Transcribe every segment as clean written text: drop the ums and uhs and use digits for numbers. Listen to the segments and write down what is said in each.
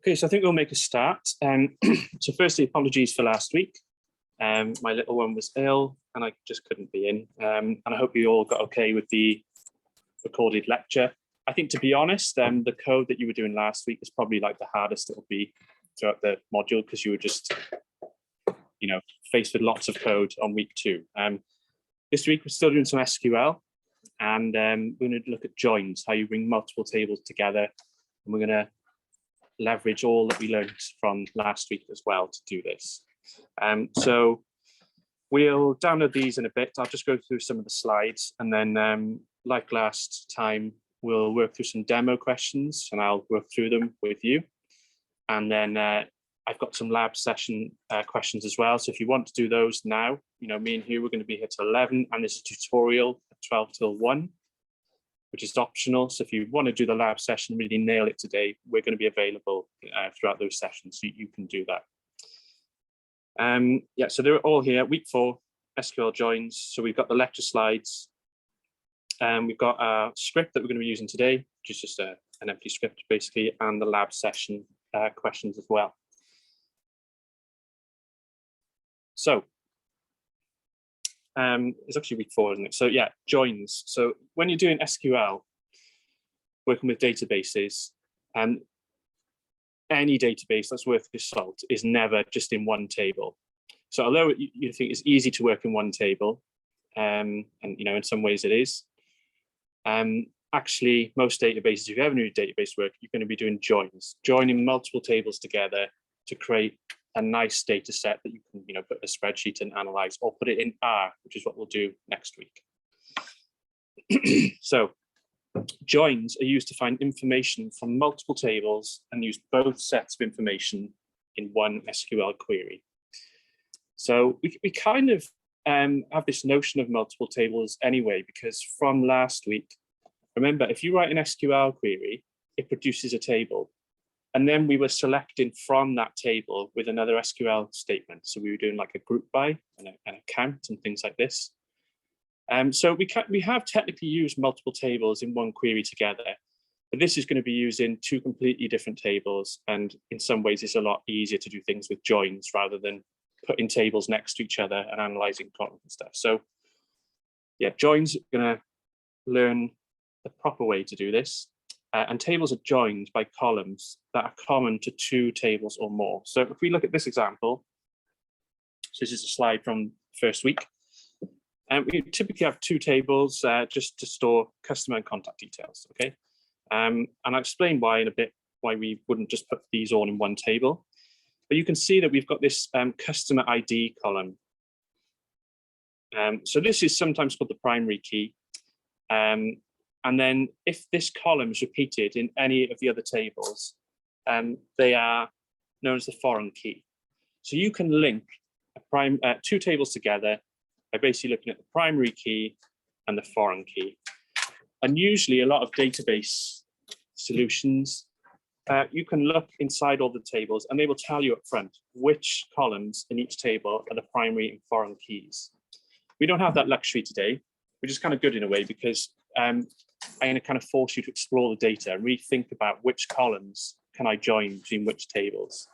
Okay, so I think we'll make a start. So firstly, apologies for last week. My little one was ill and I just couldn't be in. And I hope you all got okay with the recorded lecture. I think, to be honest, the code that you were doing last week is probably like the hardest it'll be throughout the module, because you were just, faced with lots of code on week 2. This week, we're still doing some SQL, and we're going to look at joins, how you bring multiple tables together. And we're going to leverage all that we learned from last week as well to do this. So we'll download these in a bit. I'll just go through some of the slides, and then like last time, we'll work through some demo questions and I'll work through them with you. And then I've got some lab session questions as well. So if you want to do those now, me and Hugh, we're going to be here till 11, and there's a tutorial at 12 till 1, which is optional. So if you want to do the lab session, really nail it today, we're going to be available throughout those sessions, so you can do that. Yeah, so they're all here. Week 4, SQL Joins. So we've got the lecture slides. We've got a script that we're going to be using today, which is just an empty script, basically, and the lab session questions as well. So it's actually week 4, isn't it? So yeah, joins. So when you're doing SQL, working with databases, any database that's worth its salt is never just in one table. So although you think it's easy to work in one table, and in some ways it is, actually most databases, if you ever do database work, you're going to be doing joins, joining multiple tables together to create a nice data set that you can put in a spreadsheet and analyze, or put it in R, which is what we'll do next week. So joins are used to find information from multiple tables and use both sets of information in one SQL query. So we kind of have this notion of multiple tables anyway, because from last week, remember, if you write an SQL query, it produces a table. And then we were selecting from that table with another SQL statement. So we were doing like a group by and a count and things like this. So we have technically used multiple tables in one query together, but this is going to be using 2 completely different tables. And in some ways, it's a lot easier to do things with joins rather than putting tables next to each other and analyzing columns and stuff. So yeah, joins are going to learn the proper way to do this. And tables are joined by columns that are common to 2 tables or more. So if we look at this example, so this is a slide from first week, and we typically have 2 tables just to store customer and contact details, okay? And I'll explain why in a bit, why we wouldn't just put these all in one table. But you can see that we've got this customer ID column. So this is sometimes called the primary key. And then if this column is repeated in any of the other tables, they are known as the foreign key. So you can link 2 tables together by basically looking at the primary key and the foreign key. And usually a lot of database solutions, you can look inside all the tables and they will tell you up front which columns in each table are the primary and foreign keys. We don't have that luxury today, which is kind of good in a way, because I'm going to kind of force you to explore the data and really think about which columns can I join between which tables.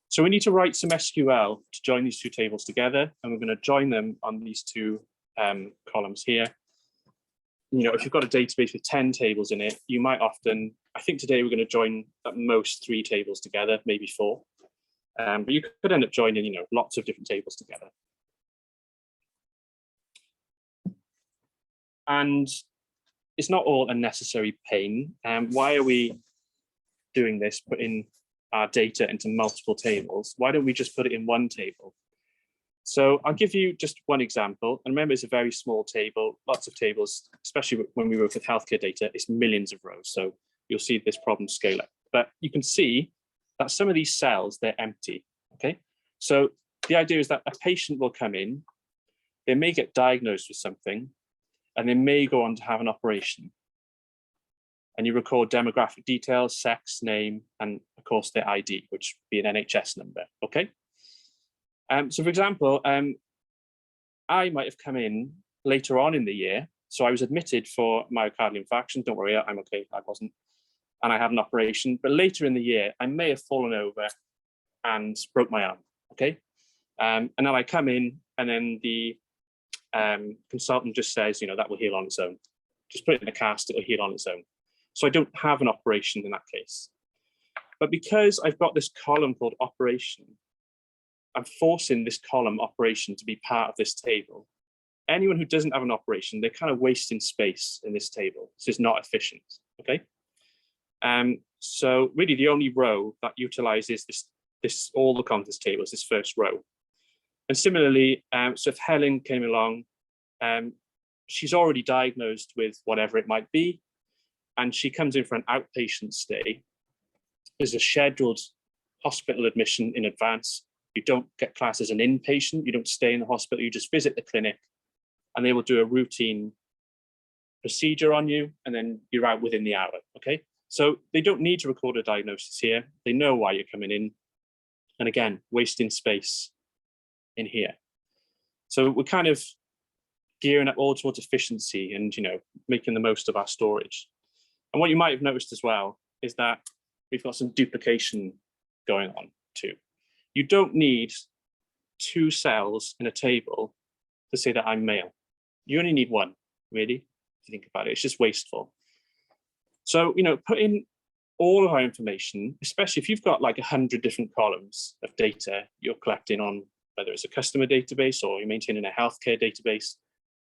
So we need to write some SQL to join these 2 tables together, and we're going to join them on these 2 columns here. If you've got a database with 10 tables in it, you might often, I think today we're going to join at most 3 tables together, maybe 4. But you could end up joining, lots of different tables together. And it's not all unnecessary pain. Why are we doing this, putting our data into multiple tables? Why don't we just put it in one table? So I'll give you just one example. And remember, it's a very small table, lots of tables, especially when we work with healthcare data, it's millions of rows. So you'll see this problem scale up. But you can see that some of these cells, they're empty, okay? So the idea is that a patient will come in, they may get diagnosed with something, and they may go on to have an operation. And you record demographic details, sex, name, and of course their ID, which would be an NHS number, okay? So for example, I might have come in later on in the year. So I was admitted for myocardial infarction. Don't worry, I'm okay, I wasn't. and I had an operation, but later in the year, I may have fallen over and broke my arm, okay? And then I come in and then the consultant just says, that will heal on its own. Just put it in a cast, it'll heal on its own. So I don't have an operation in that case. But because I've got this column called operation, I'm forcing this column operation to be part of this table. Anyone who doesn't have an operation, they're kind of wasting space in this table. This is not efficient, okay? So really the only row that utilizes this all the contents table is this first row. And similarly, so if Helen came along, she's already diagnosed with whatever it might be, and she comes in for an outpatient stay. There's a scheduled hospital admission in advance. You don't get classed as an inpatient, you don't stay in the hospital, you just visit the clinic, and they will do a routine procedure on you, and then you're out within the hour, okay? So they don't need to record a diagnosis here. They know why you're coming in. And again, wasting space in here. So we're kind of gearing up all towards efficiency and, making the most of our storage. And what you might have noticed as well is that we've got some duplication going on too. You don't need 2 cells in a table to say that I'm male. You only need 1, really, if you think about it. It's just wasteful. So, put in all of our information, especially if you've got like 100 different columns of data you're collecting on, whether it's a customer database or you're maintaining a healthcare database,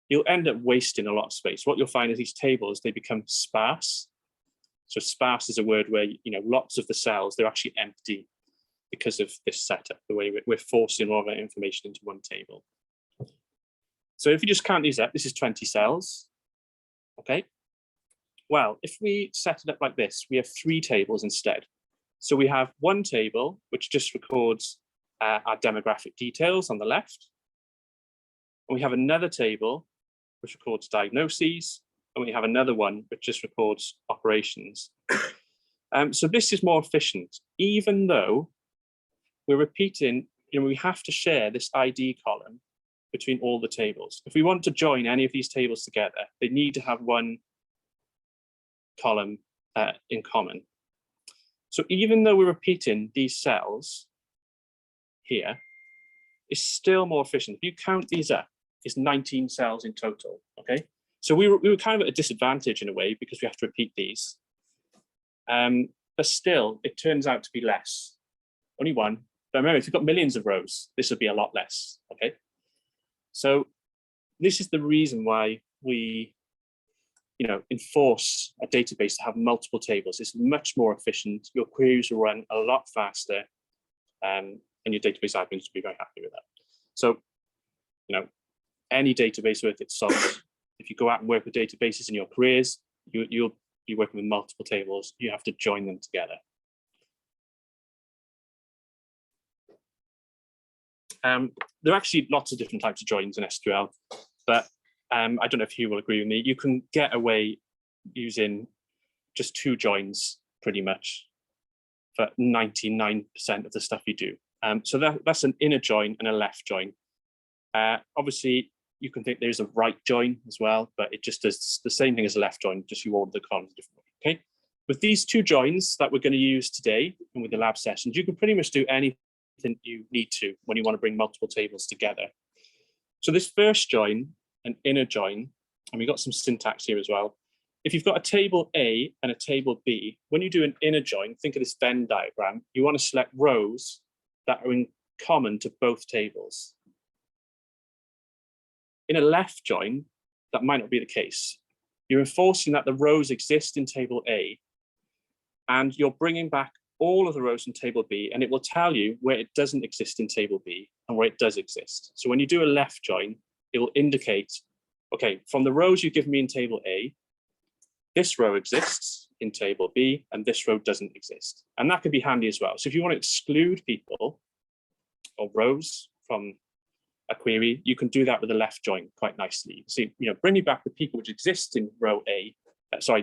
you'll end up wasting a lot of space. What you'll find is these tables, they become sparse. So sparse is a word where, lots of the cells, they're actually empty because of this setup, the way we're forcing all of our information into one table. So if you just count these up, this is 20 cells, okay? Well, if we set it up like this, we have 3 tables instead. So we have one table, which just records our demographic details on the left. And we have another table, which records diagnoses. And we have another one, which just records operations. So this is more efficient, even though we're repeating, we have to share this ID column between all the tables. If we want to join any of these tables together, they need to have one column in common. So even though we're repeating these cells here, it's still more efficient. If you count these up, it's 19 cells in total, okay? So we were kind of at a disadvantage in a way because we have to repeat these. But still, it turns out to be less. Only 1. But remember, if you've got millions of rows, this would be a lot less, okay? So this is the reason why we enforce a database to have multiple tables. It's much more efficient. Your queries will run a lot faster, and your database admins will be very happy with that. So, any database worth its salt, if you go out and work with databases in your careers, you'll be working with multiple tables. You have to join them together. There are actually lots of different types of joins in SQL, but I don't know if you will agree with me. You can get away using just 2 joins pretty much for 99% of the stuff you do. So that's an inner join and a left join. Obviously, you can think there's a right join as well, but it just does the same thing as a left join, just you order the columns differently, okay? With these 2 joins that we're going to use today and with the lab sessions, you can pretty much do anything you need to when you want to bring multiple tables together. So this first join, an inner join, and we've got some syntax here as well. If you've got a table A and a table B, when you do an inner join, think of this Venn diagram, you want to select rows that are in common to both tables. In a left join, that might not be the case. You're enforcing that the rows exist in table A, and you're bringing back all of the rows in table B, and it will tell you where it doesn't exist in table B and where it does exist. So when you do a left join, it will indicate, okay, from the rows you give me in table A, this row exists in table B, and this row doesn't exist. And that could be handy as well. So if you want to exclude people or rows from a query, you can do that with a left join quite nicely. So, bring me back the people which exist in row A,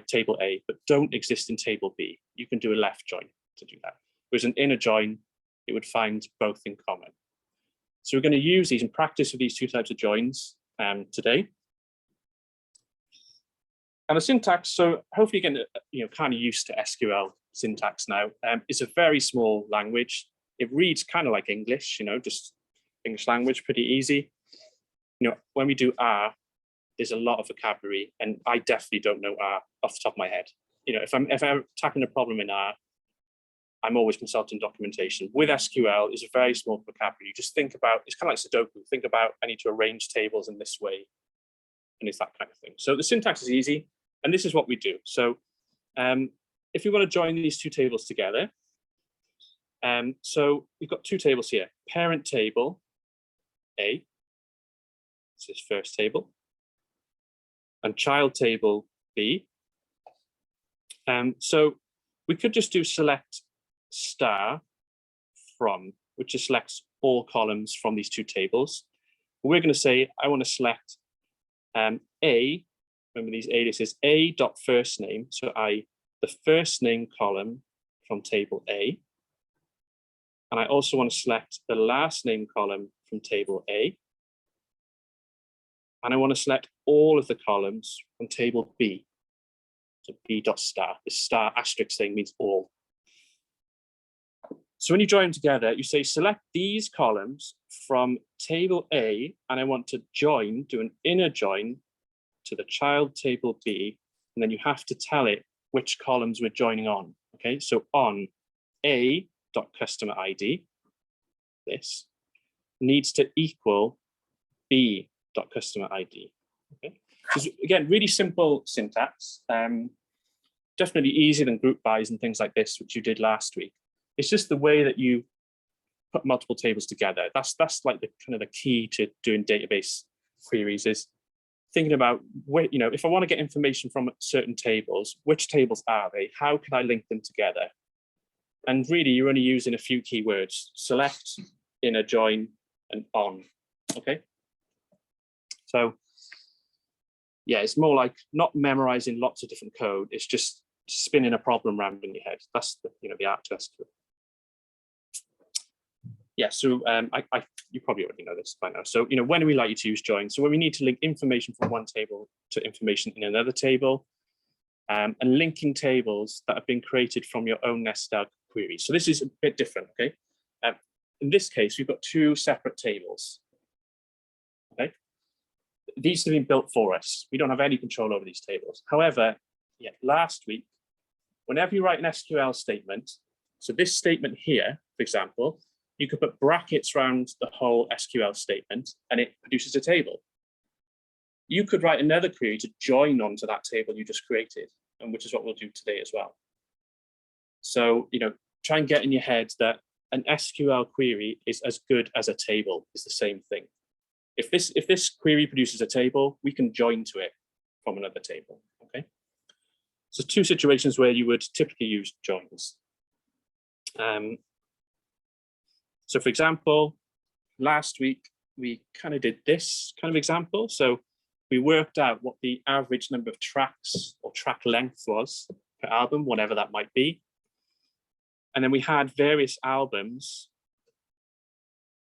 table A, but don't exist in table B. You can do a left join to do that. Whereas an inner join, it would find both in common. So we're going to use these in practice with these 2 types of joins today. And the syntax, so hopefully you're getting kind of used to SQL syntax now. It's a very small language. It reads kind of like English, just English language, pretty easy. When we do R, there's a lot of vocabulary, and I definitely don't know R off the top of my head. If I'm tackling a problem in R, I'm always consulting documentation. With SQL, it's a very small vocabulary. You just think about, it's kind of like Sudoku. Think about, I need to arrange tables in this way, and it's that kind of thing. So the syntax is easy, and this is what we do. So if we want to join these two tables together, so we've got two tables here, parent table A, this is first table, and child table B. So we could just do select star from, which just selects all columns from these two tables. We're going to say, I want to select A, remember these aliases, A dot first name, so the first name column from table A. And I also want to select the last name column from table A. And I want to select all of the columns from table B. So B dot star, this star asterisk thing means all. So when you join them together, you say select these columns from table A, and I want to do an inner join to the child table B, and then you have to tell it which columns we're joining on. Okay, so on A dot customer ID, this needs to equal B dot customer ID. Okay, so again, really simple syntax. Definitely easier than group bys and things like this, which you did last week. It's just the way that you put multiple tables together. That's like the kind of the key to doing database queries, is thinking about if I want to get information from certain tables, which tables are they? How can I link them together? And really, you're only using a few keywords: select, inner join, and on. Okay. So yeah, it's more like not memorizing lots of different code. It's just spinning a problem around in your head. That's the art to SQL. Yeah, so you probably already know this by now. So when do we like you to use join? So when we need to link information from one table to information in another table, and linking tables that have been created from your own nested query. So this is a bit different. Okay, in this case, we've got two separate tables. Okay, these have been built for us. We don't have any control over these tables. However, last week, whenever you write an SQL statement, so this statement here, for example, you could put brackets around the whole SQL statement and it produces a table. You could write another query to join onto that table you just created, and which is what we'll do today as well. So, try and get in your head that an SQL query is as good as a table. It's the same thing. If this query produces a table, we can join to it from another table. Okay. So two situations where you would typically use joins. So for example, last week, we kind of did this kind of example. So we worked out what the average number of tracks or track length was per album, whatever that might be. And then we had various albums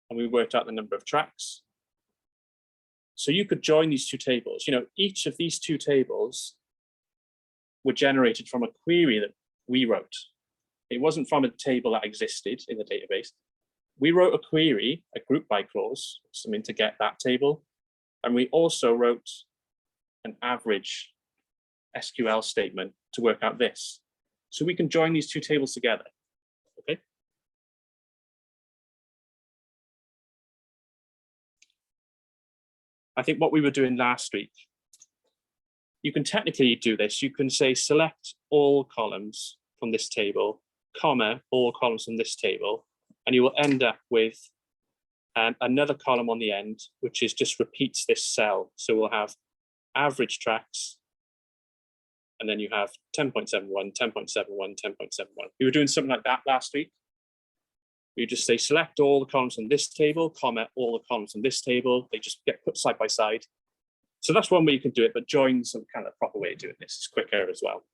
and we worked out the number of tracks. So you could join these two tables. Each of these two tables were generated from a query that we wrote. It wasn't from a table that existed in the database. We wrote a query, a group by clause, something to get that table. And we also wrote an average SQL statement to work out this. So we can join these two tables together. Okay. I think what we were doing last week, you can technically do this. You can say select all columns from this table, comma, all columns from this table, and you will end up with another column on the end, which is just repeats this cell. So we'll have average tracks, and then you have 10.71, 10.71, 10.71. We were doing something like that last week. You just say select all the columns from this table, comma, all the columns from this table. They just get put side by side. So that's one way you can do it, but join's some kind of proper way of doing this. It's quicker as well.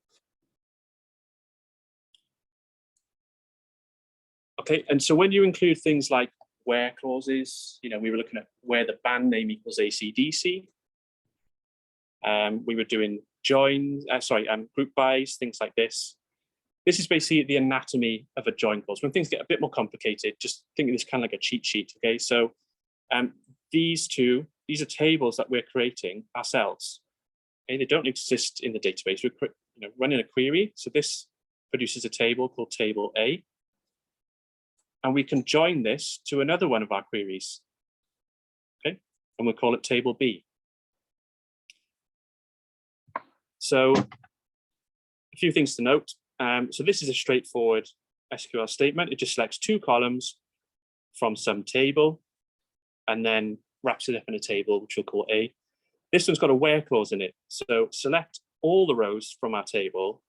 Okay, and so when you include things like where clauses, we were looking at where the band name equals AC/DC. We were doing group bys, things like this. This is basically the anatomy of a join clause. When things get a bit more complicated, just think of this kind of like a cheat sheet. Okay, so these are tables that we're creating ourselves. Okay, they don't exist in the database. We're running a query. So this produces a table called table A. And we can join this to another one of our queries. Okay, and we'll call it table B. So a few things to note. So this is a straightforward SQL statement. It just selects two columns from some table and then wraps it up in a table, which we'll call A. This one's got a where clause in it. So select all the rows from our table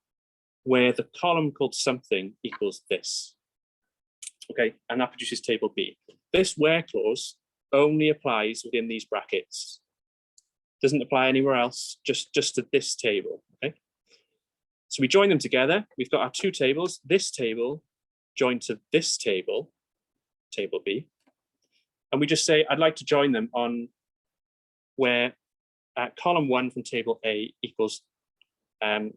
where the column called something equals this. Okay, and that produces table B. This where clause only applies within these brackets. Doesn't apply anywhere else, just to this table. Okay. So we join them together. We've got our two tables. This table joined to this table, table B, and we just say I'd like to join them on where column 1 from table A equals the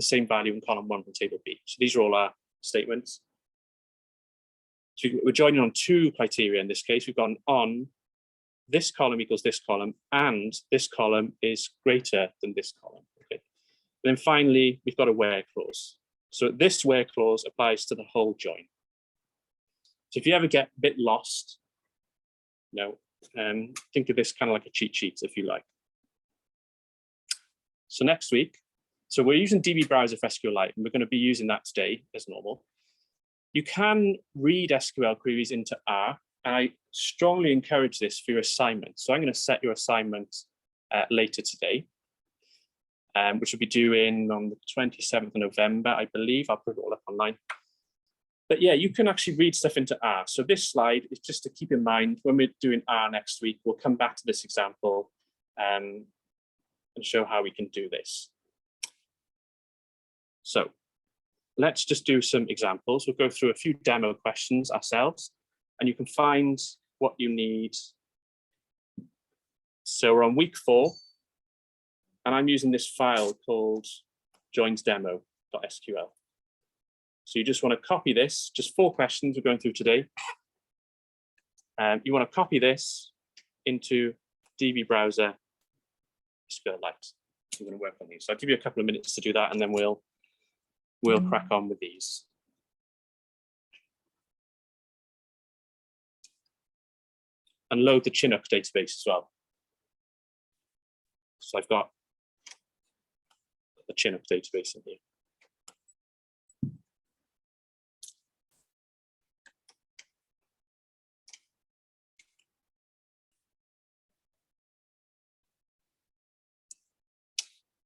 same value in column 1 from table B. So these are all our statements. So we're joining on two criteria in this case. We've gone on this column equals this column, and this column is greater than this column. Okay. And then finally, we've got a where clause. So this where clause applies to the whole join. So if you ever get a bit lost, think of this kind of like a cheat sheet, if you like. So next week, so we're using DB Browser for SQLite, and we're going to be using that today as normal. You can read SQL queries into R, and I strongly encourage this for your assignment. So I'm going to set your assignment later today, which will be due in on the 27th of November, I believe. I'll put it all up online. But yeah, you can actually read stuff into R. So this slide is just to keep in mind when we're doing R next week, we'll come back to this example and show how we can do this. So let's just do some examples. We'll go through a few demo questions ourselves, and you can find what you need. So we're on week 4, and I'm using this file called joinsdemo.sql. So you just want to copy this, just 4 questions we're going through today. You want to copy this into DB Browser SQLite. We're going to work on these. So I'll give you a couple of minutes to do that, and then we'll crack on with these. And load the Chinook database as well. So I've got the Chinook database in here.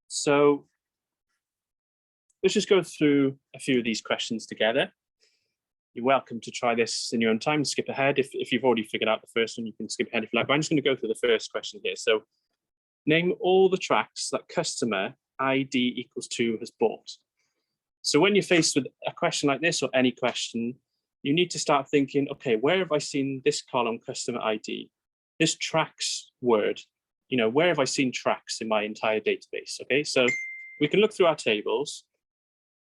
So let's just go through a few of these questions together. You're welcome to try this in your own time, skip ahead. If you've already figured out the first one, you can skip ahead if you like. But I'm just going to go through the first question here. So name all the tracks that customer ID equals 2 has bought. So when you're faced with a question like this, or any question, you need to start thinking, okay, where have I seen this column customer ID? This tracks word, where have I seen tracks in my entire database? Okay, so we can look through our tables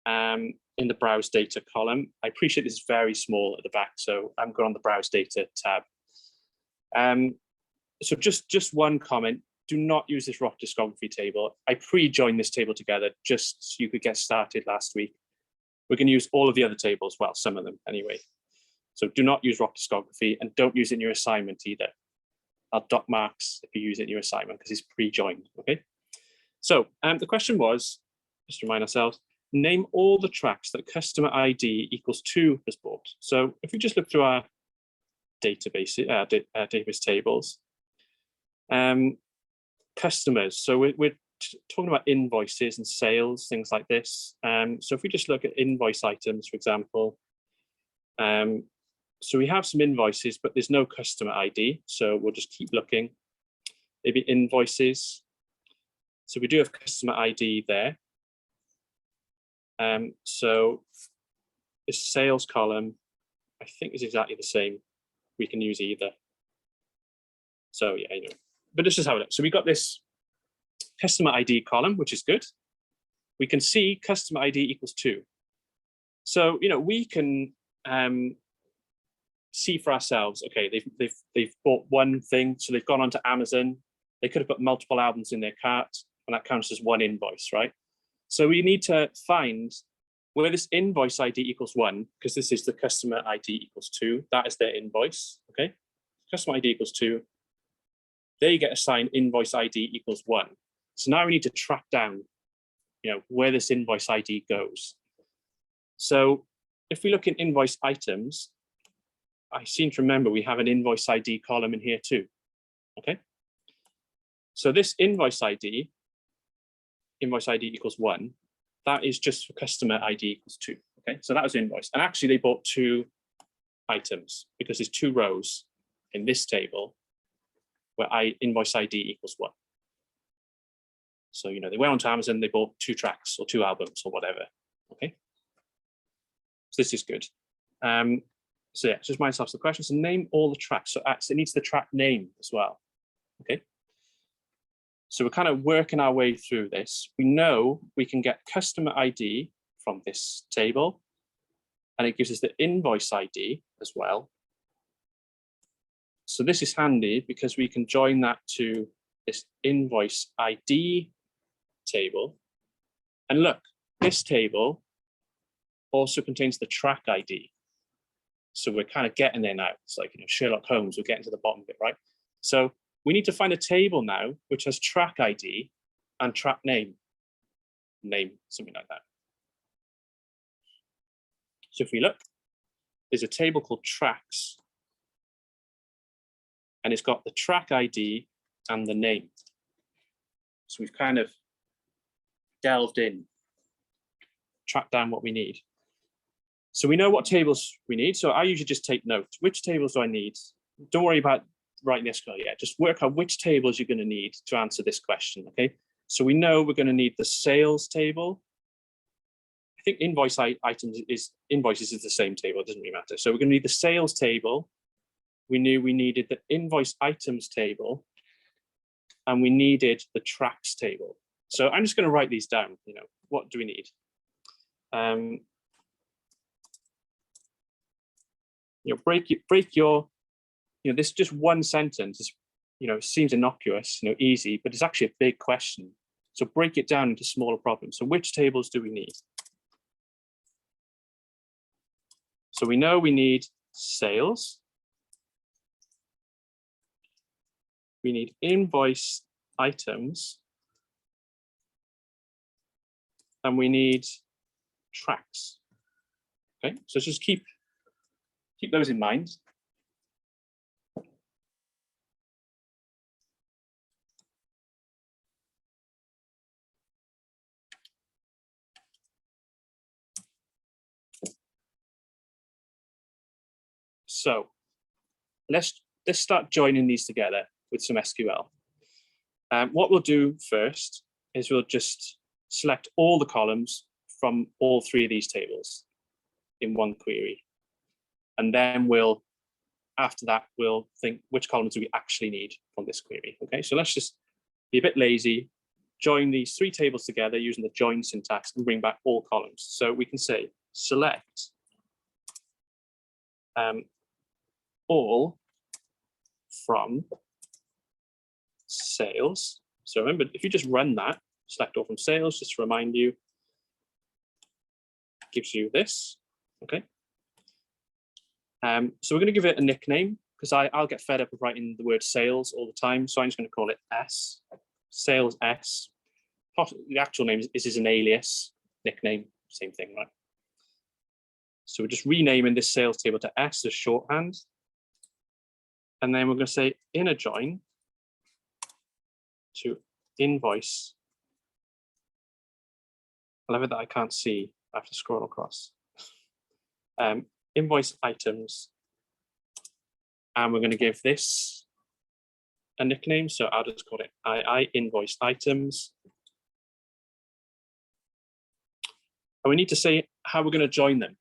in the browse data column. I appreciate this is very small at the back, so I'm going on the browse data tab. So just one comment, do not use this rock discography table. I pre-joined this table together just so you could get started last week. We're going to use all of the other tables, well, some of them anyway. So do not use rock discography, and don't use it in your assignment either. I'll dot marks if you use it in your assignment because it's pre-joined, okay? So the question was, just to remind ourselves, name all the tracks that customer ID equals 2 has bought. So if we just look through our database, database tables, customers, so we're talking about invoices and sales, things like this. So if we just look at invoice items, for example, so we have some invoices, but there's no customer ID. So we'll just keep looking. Maybe invoices. So we do have customer ID there. So this sales column, I think is exactly the same. We can use either. So yeah, but this is how it looks. So we got this customer ID column, which is good. We can see customer ID equals 2. So, we can see for ourselves, okay, they've bought one thing, so they've gone onto Amazon. They could have put multiple albums in their cart, and that counts as one invoice, right? So we need to find where this invoice ID equals 1, because this is the customer ID equals 2. That is their invoice, okay? Customer ID equals 2. They get assigned invoice ID equals 1. So now we need to track down, where this invoice ID goes. So if we look in invoice items, I seem to remember we have an invoice ID column in here too, okay? So this invoice ID equals 1, that is just for customer ID equals 2, okay? So that was invoice. And actually they bought 2 items because there's 2 rows in this table where invoice ID equals 1. So, they went onto Amazon, they bought 2 tracks or 2 albums or whatever, okay? So this is good. So yeah, just myself the question. So name all the tracks. So it needs the track name as well, okay? So we're kind of working our way through this. We know we can get customer ID from this table, and it gives us the invoice ID as well. So this is handy because we can join that to this invoice ID table. And look, this table also contains the track ID. So we're kind of getting there now. It's like, Sherlock Holmes, we're getting to the bottom of it, right? So we need to find a table now which has track ID and track name, something like that. So if we look, there's a table called tracks, and it's got the track ID and the name. So we've kind of delved in, tracked down what we need. So we know what tables we need. So I usually just take notes. Which tables do I need? Don't worry about writing the SQL yet. Just work out which tables you're going to need to answer this question, okay? So we know we're going to need the sales table. I think invoices is the same table. It doesn't really matter. So we're going to need the sales table. We knew we needed the invoice items table, and we needed the tracks table. So I'm just going to write these down. What do we need? Break your, this just one sentence is, seems innocuous, easy, but it's actually a big question. So break it down into smaller problems. So which tables do we need? So we know we need sales. We need invoice items. And we need tracks. Okay, so just keep those in mind. So let's start joining these together with some SQL. What we'll do first is we'll just select all the columns from all 3 of these tables in one query. And then after that, we'll think which columns do we actually need from this query. Okay, so let's just be a bit lazy, join these 3 tables together using the join syntax and bring back all columns. So we can say select all from sales. So remember, if you just run that, select all from sales, just to remind you, gives you this, okay? So we're going to give it a nickname because I'll get fed up of writing the word sales all the time. So I'm just going to call it S, sales S. The actual name is an alias, nickname, same thing, right? So we're just renaming this sales table to S as shorthand. And then we're going to say inner join to invoice. I love it that I can't see. I have to scroll across. Invoice items. And we're going to give this a nickname. So I'll just call it II invoice items. And we need to say how we're going to join them,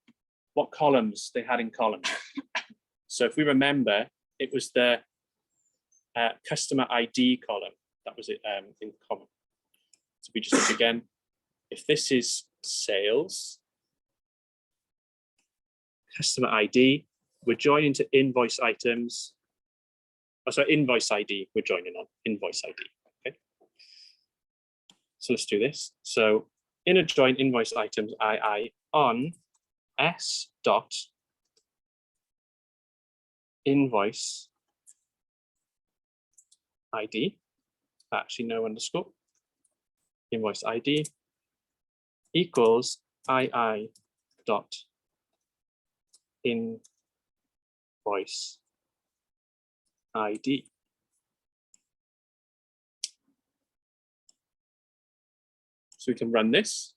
what columns they had in columns. So if we remember, it was the customer ID column that was in column. we just look again. If this is sales, customer ID, we're joining to invoice items. Oh, sorry, invoice ID, we're joining on invoice ID. Okay. So let's do this. So inner join invoice items II on S dot invoice ID, actually no underscore, invoice ID equals II dot invoice ID. So we can run this,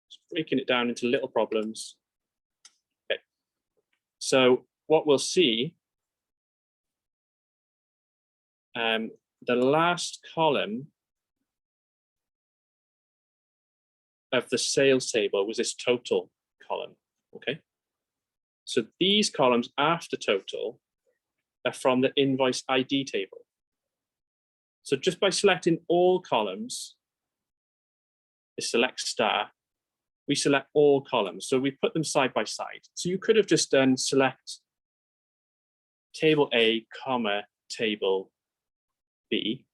just breaking it down into little problems. Okay. So what we'll see, the last column of the sales table was this total column. Okay. So these columns after total are from the invoice ID table. So just by selecting all columns, the select star, we select all columns. So we put them side by side. So you could have just done select table A, comma, table B.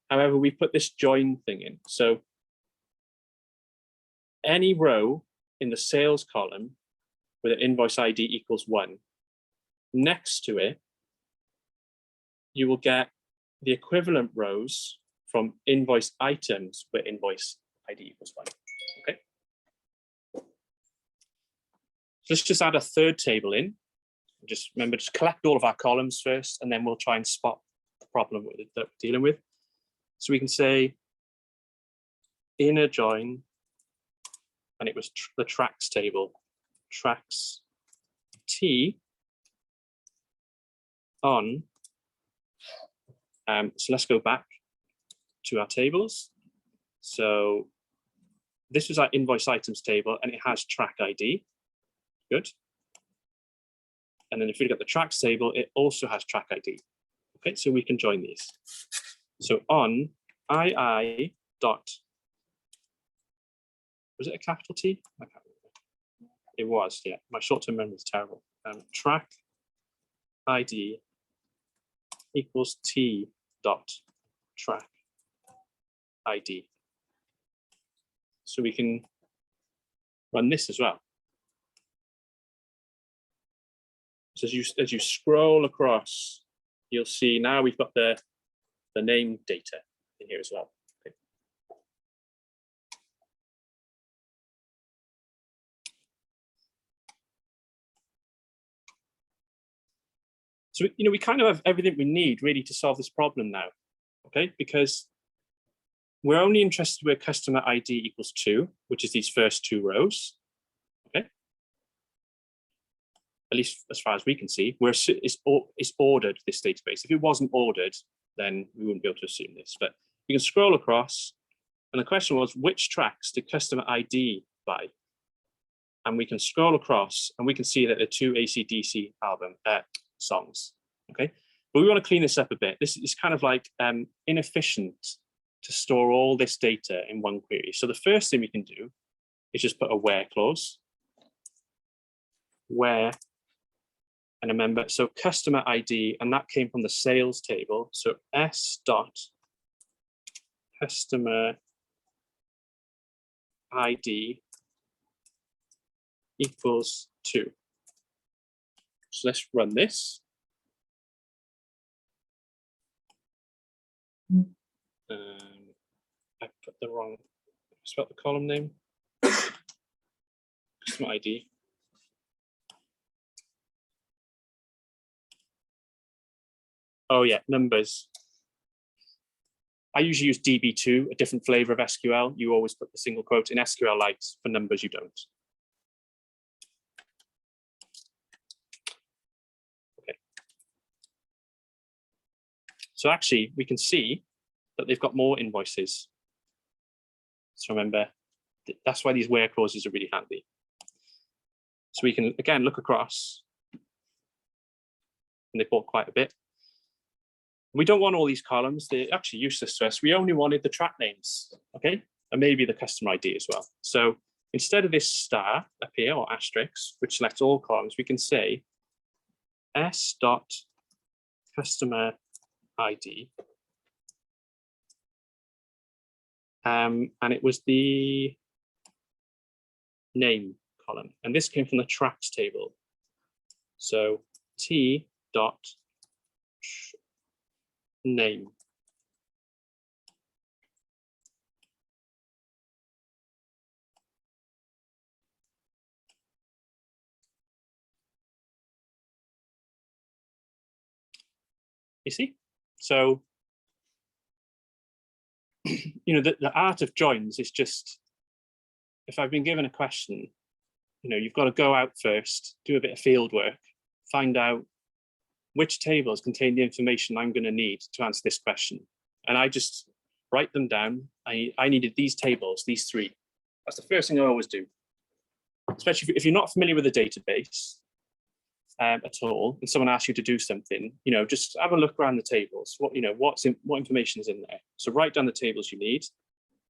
However, we put this join thing in. So any row in the sales column with an invoice ID equals 1, next to it, you will get the equivalent rows from invoice items where invoice ID equals 1. Okay. So let's just add a third table in. Just remember, just collect all of our columns first, and then we'll try and spot the problem that we're dealing with. So we can say inner join, and it was the tracks table, tracks T on. So let's go back to our tables. So this was our invoice items table, and it has track ID. Good. And then if we look at the tracks table, it also has track ID. Okay, so we can join these. So on II dot, was it a capital T? I can't remember. It was, yeah. My short-term memory is terrible. Track ID equals T dot track ID. So we can run this as well. So as you scroll across, you'll see now we've got the name data in here as well. Okay. So we kind of have everything we need really to solve this problem now, okay? Because we're only interested where customer ID equals 2, which is these first 2 rows, okay? At least as far as we can see, where it's ordered, this database. If it wasn't ordered, then we wouldn't be able to assume this. But you can scroll across, and the question was, which tracks did customer ID buy? And we can scroll across, and we can see that there are 2 AC/DC songs, okay? But we want to clean this up a bit. This is kind of like inefficient to store all this data in one query. So the first thing we can do is just put a where clause. Where, and remember, so customer ID, and that came from the sales table. So S dot customer ID equals 2. So let's run this. I put the wrong, spelled the column name. Customer ID. Oh yeah, numbers. I usually use DB2, a different flavor of SQL. You always put the single quote. In SQLite, for numbers, you don't. Okay. So actually, we can see that they've got more invoices. So remember, that's why these where clauses are really handy. So we can, again, look across, and they bought quite a bit. We don't want all these columns. They're actually useless to us. We only wanted the track names, okay? And maybe the customer ID as well. So instead of this star up here or asterisk, which selects all columns, we can say s dot customer ID. And it was the name column. And this came from the tracks table. So t dot name. You see? So, you know, the art of joins is just, if I've been given a question, you know, you've got to go out first, do a bit of field work, find out which tables contain the information I'm going to need to answer this question. And I just write them down. I needed these tables, these three. That's the first thing I always do. Especially if you're not familiar with a database at all, and someone asks you to do something, you know, just have a look around the tables. What information is in there? So write down the tables you need.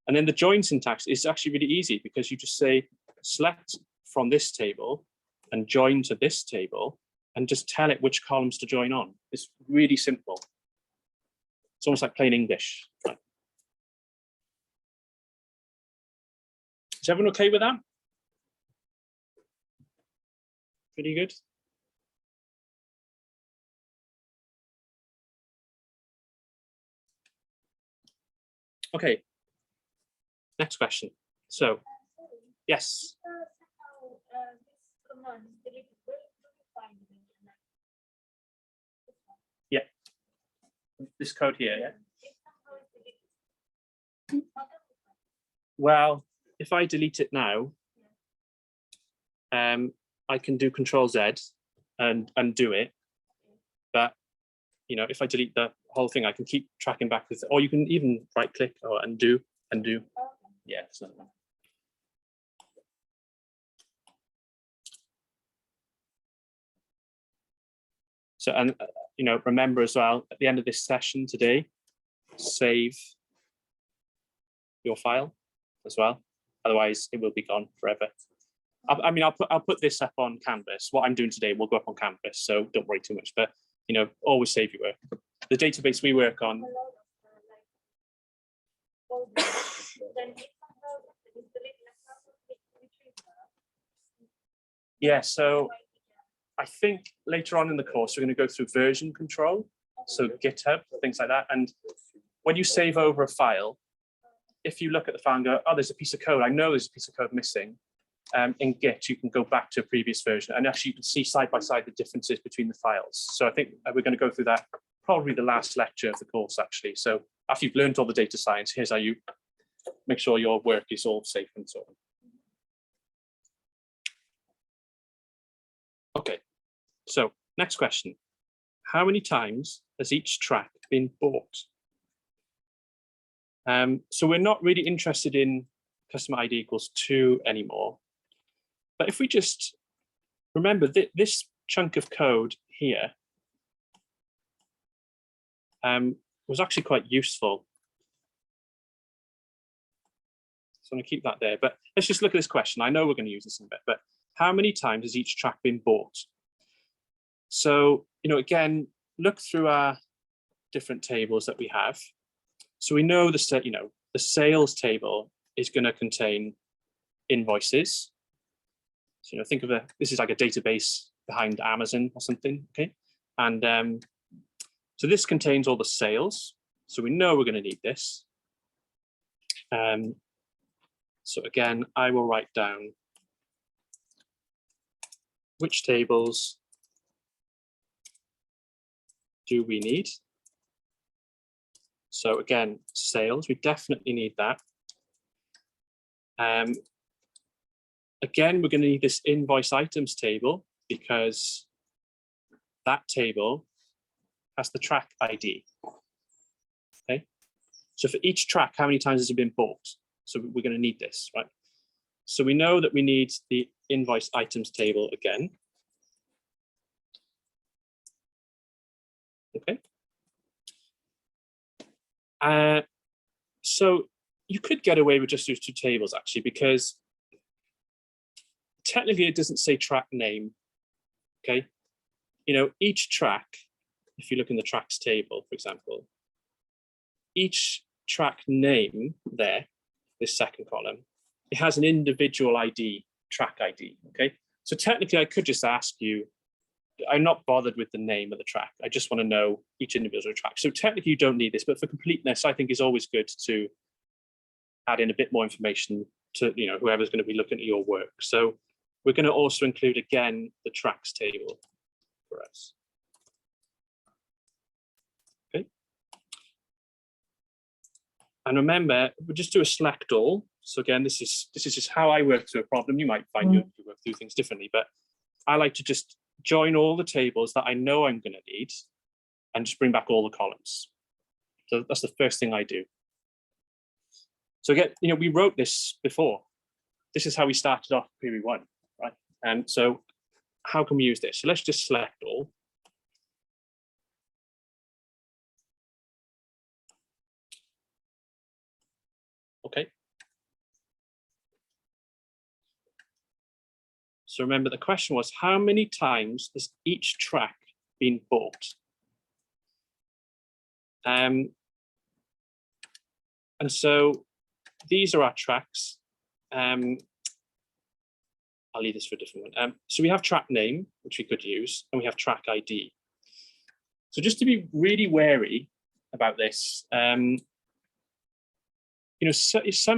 And then the join syntax is actually really easy because you just say select from this table and join to this table and just tell it which columns to join on. It's really simple. It's almost like plain English. Right. Is everyone okay with that? Pretty good. Okay, next question. So, yes. Yeah, this code here, yeah. Well, if I delete it now, I can do Control Z and undo it. But, you know, if I delete the whole thing, I can keep tracking back with, or you can even right click or undo. Yeah, so. So, and you know, remember as well, at the end of this session today, save your file as well. Otherwise, it will be gone forever. I mean, I'll put this up on Canvas. What I'm doing today will go up on Canvas, so don't worry too much. But you know, always save your work. The database we work on. Yeah, so I think later on in the course, we're going to go through version control. So GitHub, things like that. And when you save over a file, if you look at the file and go, oh, there's a piece of code, I know there's a piece of code missing. In Git, you can go back to a previous version and actually you can see side by side the differences between the files. So I think we're going to go through that probably the last lecture of the course, actually. So after you've learned all the data science, here's how you make sure your work is all safe and so on. Okay, so next question. How many times has each track been bought? So we're not really interested in customer ID equals 2 anymore. But if we just remember that this chunk of code here was actually quite useful. So I'm going to keep that there. But let's just look at this question. I know we're going to use this in a bit, but how many times has each track been bought? So, you know, again, look through our different tables that we have. So we know the sales table is going to contain invoices. So, you know, think of this is like a database behind Amazon or something, okay? And so this contains all the sales. So we know we're going to need this. So again, I will write down which tables do we need. So again, sales, we definitely need that. Again, we're going to need this invoice items table because that table has the track ID. Okay. So for each track, how many times has it been bought? So we're going to need this, right? So we know that we need the invoice items table again. Okay. So you could get away with just those two tables actually, because technically it doesn't say track name. Okay, each track, if you look in the tracks table, for example, each track name there, this second column, it has an individual ID, track ID. Okay, so technically I could just ask you, I'm not bothered with the name of the track. I just want to know each individual track. So technically you don't need this, but for completeness, I think it's always good to add in a bit more information to whoever's going to be looking at your work. So we're going to also include again the tracks table for us. Okay. And remember, we'll just do a select all. So again, this is just how I work through a problem. You might find you work through things differently, but I like to just join all the tables that I know I'm going to need and just bring back all the columns. So that's the first thing I do. So again, we wrote this before. This is how we started off query 1, right? And so how can we use this? So let's just select all. Okay. So remember, the question was, how many times has each track been bought? And so these are our tracks. I'll leave this for a different one. So we have track name, which we could use, and we have track ID. So just to be really wary about this, some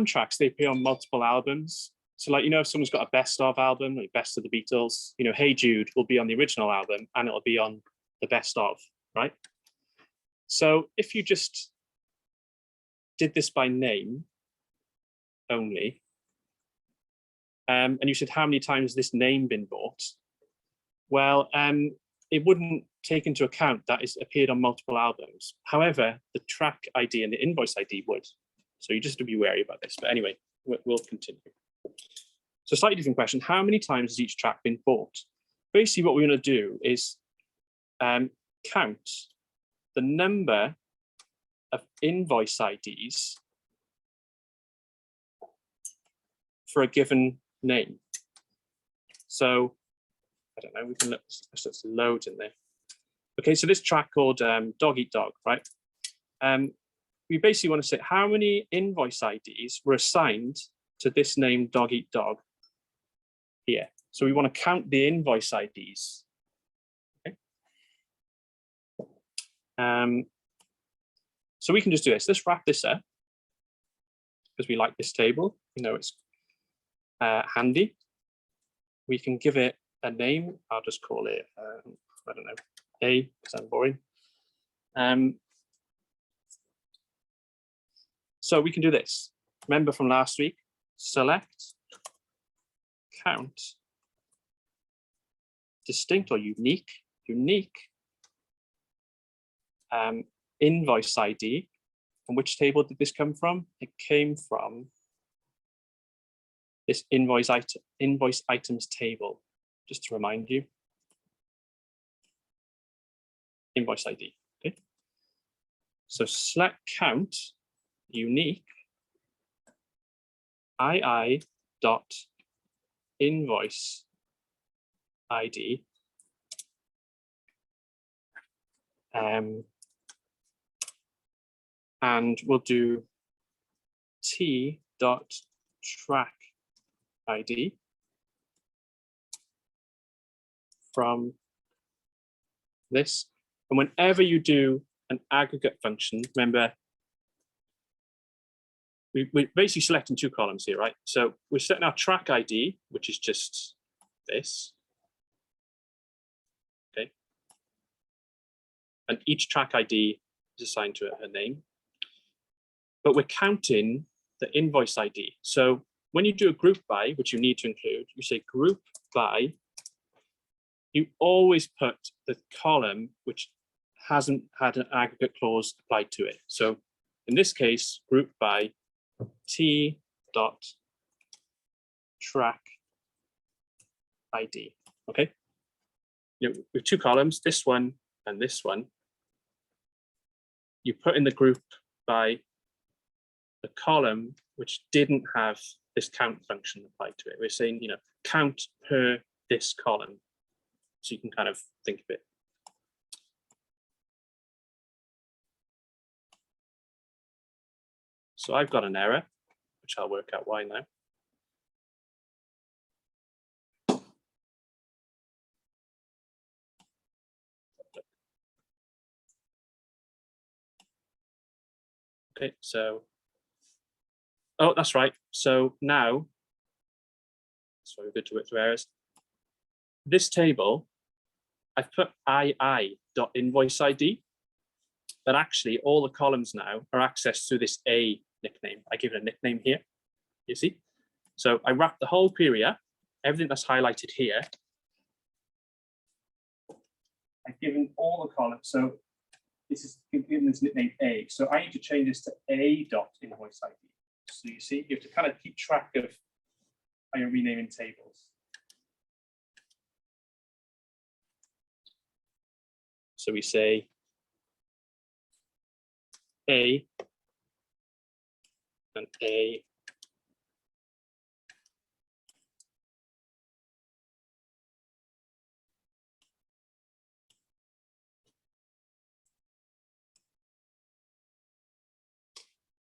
tracks, they appear on multiple albums. So like, if someone's got a best of album, like best of the Beatles, Hey Jude will be on the original album and it'll be on the best of, right? So if you just did this by name only, and you said, how many times has this name been bought? Well, it wouldn't take into account that it's appeared on multiple albums. However, the track ID and the invoice ID would. So you just have to be wary about this. But anyway, we'll continue. So slightly different question. How many times has each track been bought? Basically, what we're going to do is count the number of invoice IDs for a given name. So I don't know, we can look, let's load in there. Okay, so this track called Dog Eat Dog, right? We basically want to say how many invoice IDs were assigned to this name Dog Eat Dog here. So we want to count the invoice IDs. Okay. So we can just do this. Let's wrap this up because we like this table. It's handy. We can give it a name. I'll just call it, I don't know, A, because I'm boring. So we can do this. Remember from last week, select, count, distinct or unique, invoice ID. And which table did this come from? It came from this invoice items table, just to remind you. Invoice ID, okay? So select count, unique, II dot invoice ID, and we'll do T dot track ID from this. And whenever you do an aggregate function, remember, we're basically selecting two columns here, right? So we're setting our track ID, which is just this. Okay. And each track ID is assigned to a name. But we're counting the invoice ID. So when you do a group by, which you need to include, you say group by, you always put the column which hasn't had an aggregate clause applied to it. So in this case, group by T dot track ID. Okay. With two columns, this one and this one. You put in the group by the column which didn't have this count function applied to it. We're saying, you know, count per this column. So you can kind of think of it. So I've got an error, which I'll work out why now. Okay, so, oh, that's right. So now, sorry, we're good to work through errors. This table, I've put II.invoice ID, but actually all the columns now are accessed through this A nickname. I give it a nickname here, you see? So I wrap the whole query up, everything that's highlighted here. I've given all the columns, so this is given this nickname A. So I need to change this to A.invoice ID. So you see, you have to kind of keep track of how you're renaming tables. So we say A and A.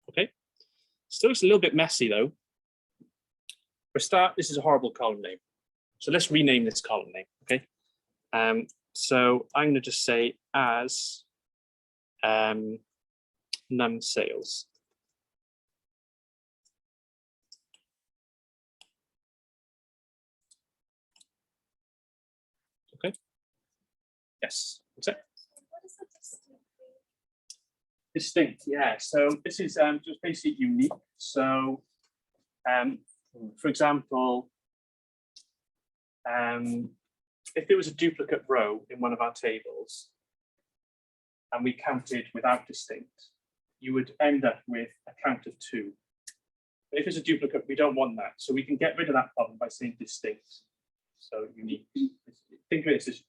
Okay, still looks a little bit messy though. For a start, this is a horrible column name. So let's rename this column name, okay? So I'm gonna just say as num sales. Okay, yes, that's it. What is the distinct? Distinct, yeah. So this is just basically unique. So, for example, if there was a duplicate row in one of our tables and we counted without distinct, you would end up with a count of 2. But if it's a duplicate, we don't want that. So we can get rid of that problem by saying distinct. So unique. Think of it as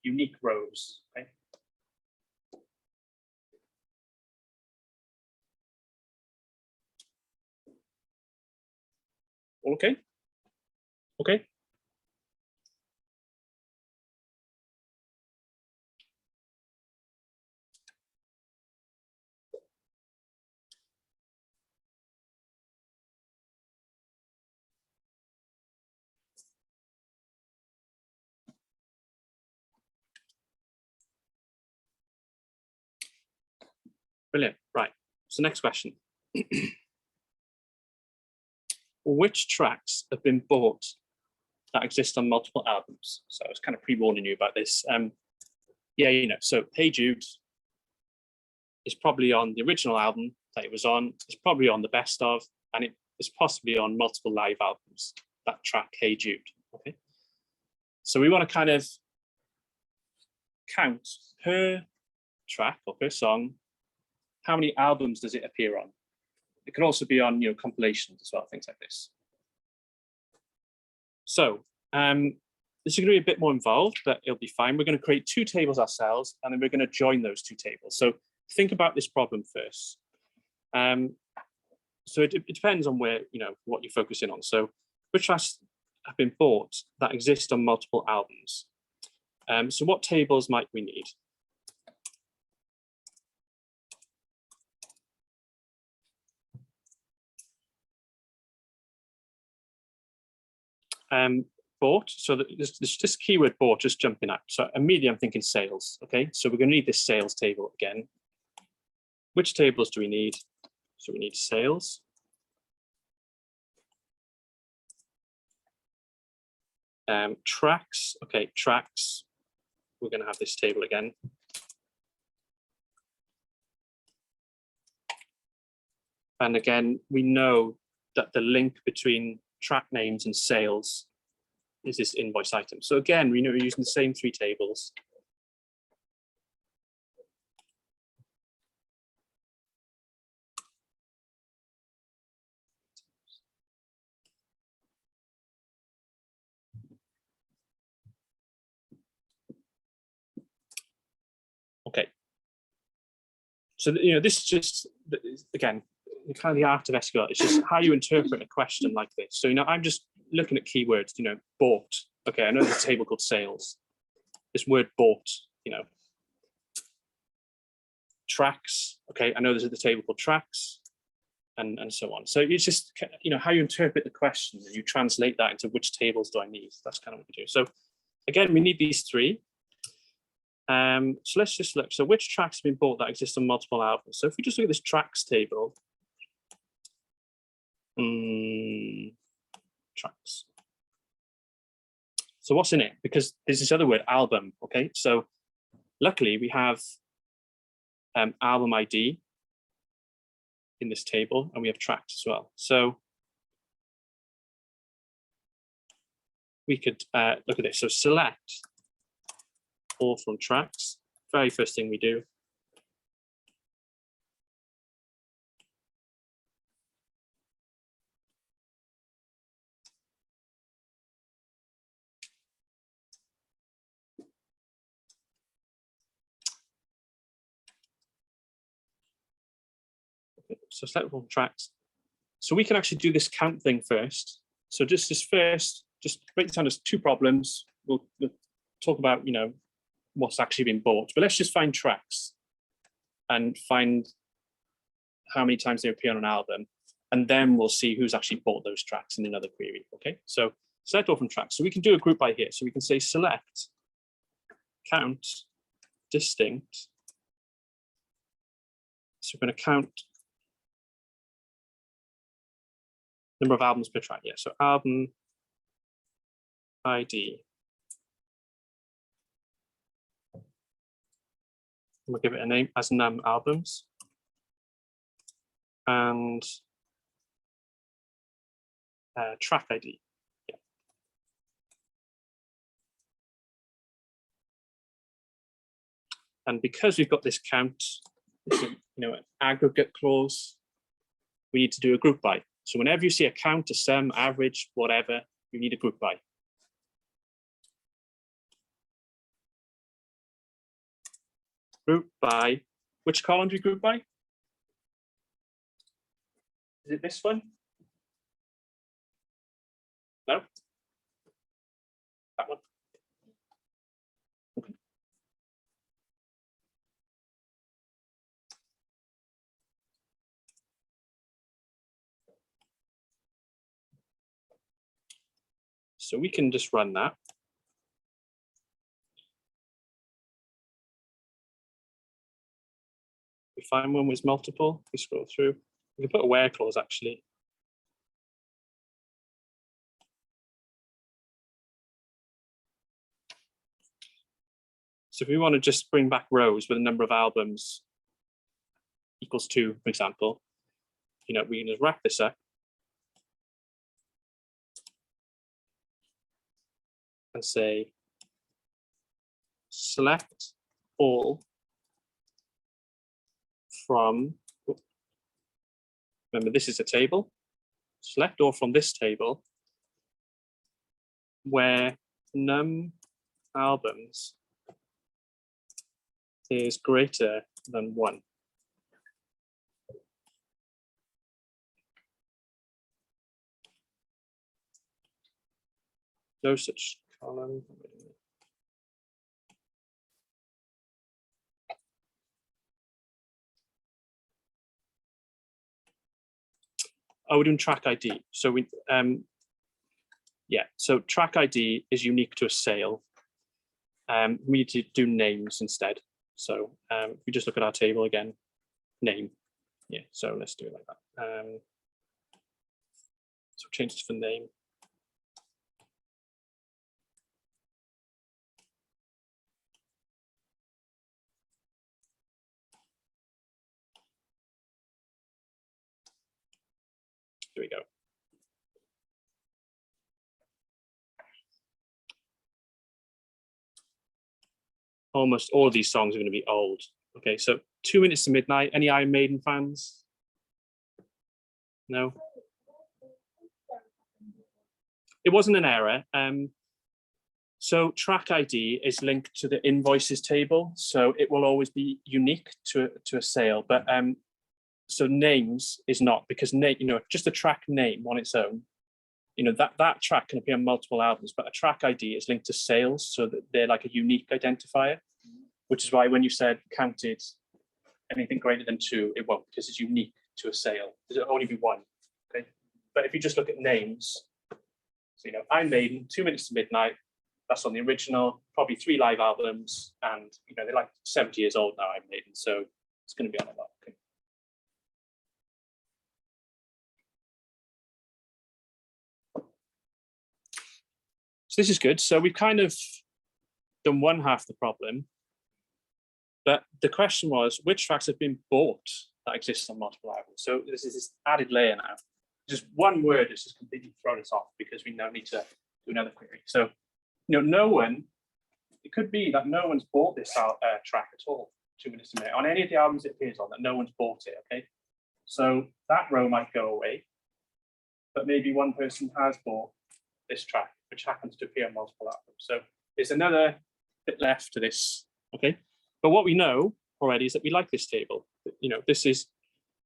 unique rows. Okay. Okay. Okay. Brilliant. Right. So next question. Which tracks have been bought that exist on multiple albums? So I was kind of pre-warning you about this. Yeah, you know, so Hey Jude is probably on the original album that it was on. It's probably on the best of, and it is possibly on multiple live albums, that track Hey Jude. Okay. So we want to kind of count per track or per song, how many albums does it appear on? It can also be on, you know, compilations as well, things like this. So this is going to be a bit more involved, but it'll be fine. We're going to create 2 tables ourselves, and then we're going to join those 2 tables. So think about this problem first. So it depends on where, you know, what you're focusing on. So which tracks have been bought that exist on multiple albums? So what tables might we need? Bought, so this keyword bought just jumping out. So immediately I'm thinking sales, okay? So we're gonna need this sales table again. Which tables do we need? So we need sales. Tracks, okay, tracks. We're gonna have this table again. And again, we know that the link between track names and sales is this invoice item. So again, we know we're using the same 3 tables. Okay. So, this is just, again, kind of the art of SQL. It's just how you interpret a question like this. So, I'm just looking at keywords, bought. Okay, I know there's a table called sales. This word bought, tracks. Okay, I know there's a table called tracks, and so on. So it's just, how you interpret the question and you translate that into which tables do I need. That's kind of what we do. So again, we need these three. So let's just look. So which tracks have been bought that exist on multiple albums? So if we just look at this tracks table, tracks. So what's in it? Because there's this other word, album. Okay, so luckily we have album ID in this table, and we have tracks as well. So we could look at this. So select all from tracks. Very first thing we do. So select all from tracks. So we can actually do this count thing first. So just break it down as two problems. We'll talk about, what's actually been bought, but let's just find tracks and find how many times they appear on an album, and then we'll see who's actually bought those tracks in another query. Okay, so select all from tracks. So we can do a group by here. So we can say select count distinct. So we're going to count number of albums per track. Yeah, so album ID. We'll give it a name as num albums, and track ID. Yeah. And because we've got this count, an aggregate clause, we need to do a group by. So whenever you see a count, a sum, average, whatever, you need a group by. Group by, which column do you group by? Is it this one? No? That one? Okay. So we can just run that. We find one with multiple, we scroll through. We can put a where clause actually. So if we want to just bring back rows with a number of albums equals 2, for example, we can just wrap this up and say select all from, remember this is a table, select all from this table where num albums is greater than 1. No such column. Oh, we're doing track ID. So we, so track ID is unique to a sale. We need to do names instead. So if we just look at our table again, name. Yeah, so let's do it like that. So change it for name. Here we go. Almost all of these songs are going to be old. Okay, so 2 Minutes to Midnight. Any Iron Maiden fans? No? It wasn't an error. So track ID is linked to the invoices table, so it will always be unique to a sale. But so names is not, because just a track name on its own, that track can appear on multiple albums, but a track ID is linked to sales, so that they're like a unique identifier, which is why when you said counted anything greater than 2, it won't, because it's unique to a sale. There'll only be one. Okay, but if you just look at names, so I'm Maiden, 2 Minutes to Midnight. That's on the original, probably 3 live albums, and they're like 70 years old now, I'm Maiden, so it's going to be on a lot. Okay. So this is good. So we've kind of done one half the problem, but the question was, which tracks have been bought that exist on multiple albums? So this is this added layer now. Just one word has just completely thrown us off, because we now need to do another query. So no one, it could be that no one's bought this track at all, 2 Minutes to Midnight, on any of the albums it appears on, that no one's bought it, okay? So that row might go away, but maybe one person has bought this track, which happens to appear on multiple albums. So there's another bit left to this, okay? But what we know already is that we like this table. This is,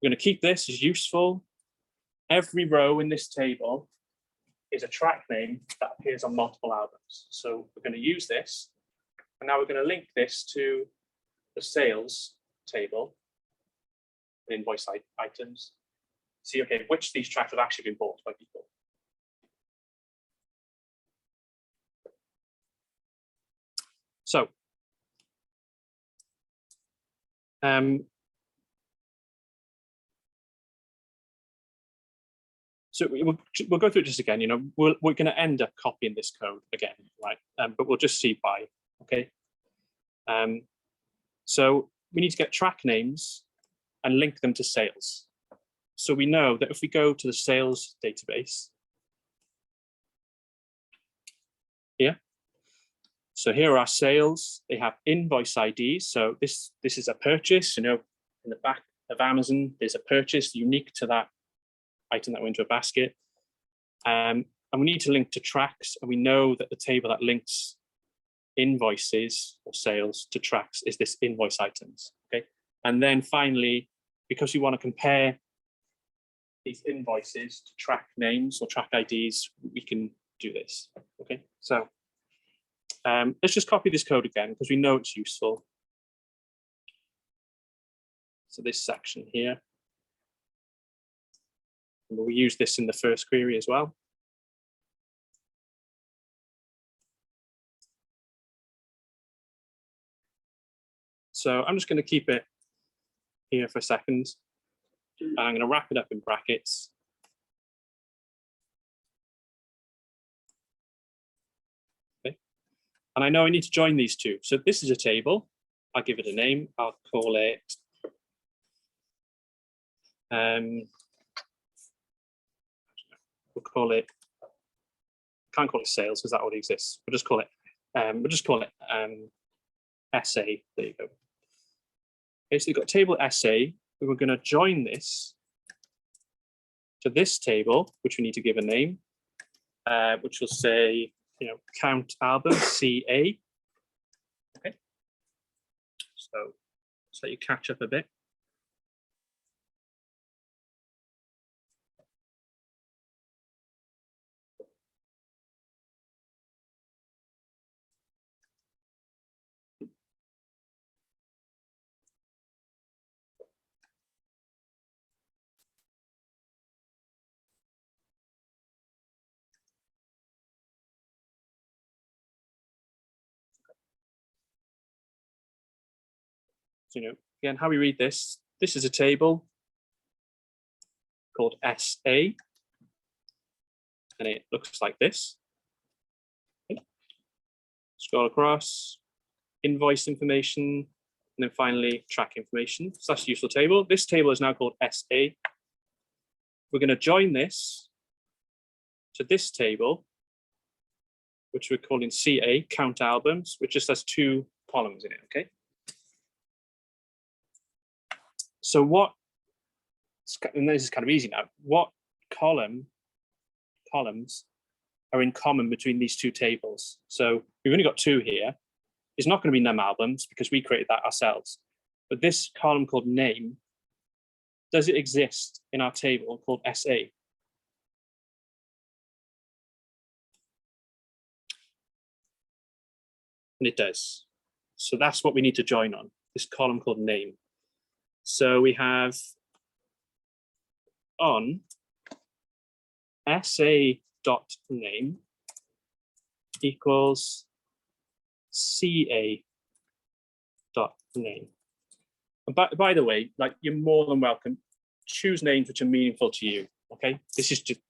we're going to keep this as useful. Every row in this table is a track name that appears on multiple albums. So we're going to use this, and now we're going to link this to the sales table, invoice items. See, okay, which of these tracks have actually been bought by people. So, we'll go through it just again. We're going to end up copying this code again, right? But we'll just see why. Okay. So we need to get track names and link them to sales. So we know that if we go to the sales database here, so here are our sales. They have invoice IDs. So this is a purchase. In the back of Amazon, there's a purchase unique to that item that went into a basket. And we need to link to tracks. And we know that the table that links invoices or sales to tracks is this invoice items. Okay. And then finally, because we want to compare these invoices to track names or track IDs, we can do this. Okay. So let's just copy this code again, because we know it's useful. So this section here, and we'll use this in the first query as well. So I'm just going to keep it here for a second. I'm going to wrap it up in brackets. Okay. And I know I need to join these two. So this is a table. I'll give it a name. I'll call it we'll call it, can't call it sales because that already exists. We'll just call it SA. There you go. Okay, so you've got table SA. We're going to join this to this table, which we need to give a name, which will say, count album CA. Okay. So let's let you catch up a bit. So, again, how we read this is a table called SA, and it looks like this. Okay. Scroll across, invoice information, and then finally track information. So that's a useful table. This table is now called SA. We're going to join this to this table, which we're calling CA, count albums, which just has 2 columns in it, okay? So and this is kind of easy now, what columns are in common between these 2 tables? So we've only got 2 here. It's not going to be num albums because we created that ourselves. But this column called name, does it exist in our table called SA? And it does. So that's what we need to join on, this column called name. So we have on SA.name equals CA.name. And by the way, like, you're more than welcome, choose names which are meaningful to you. Okay, this is just,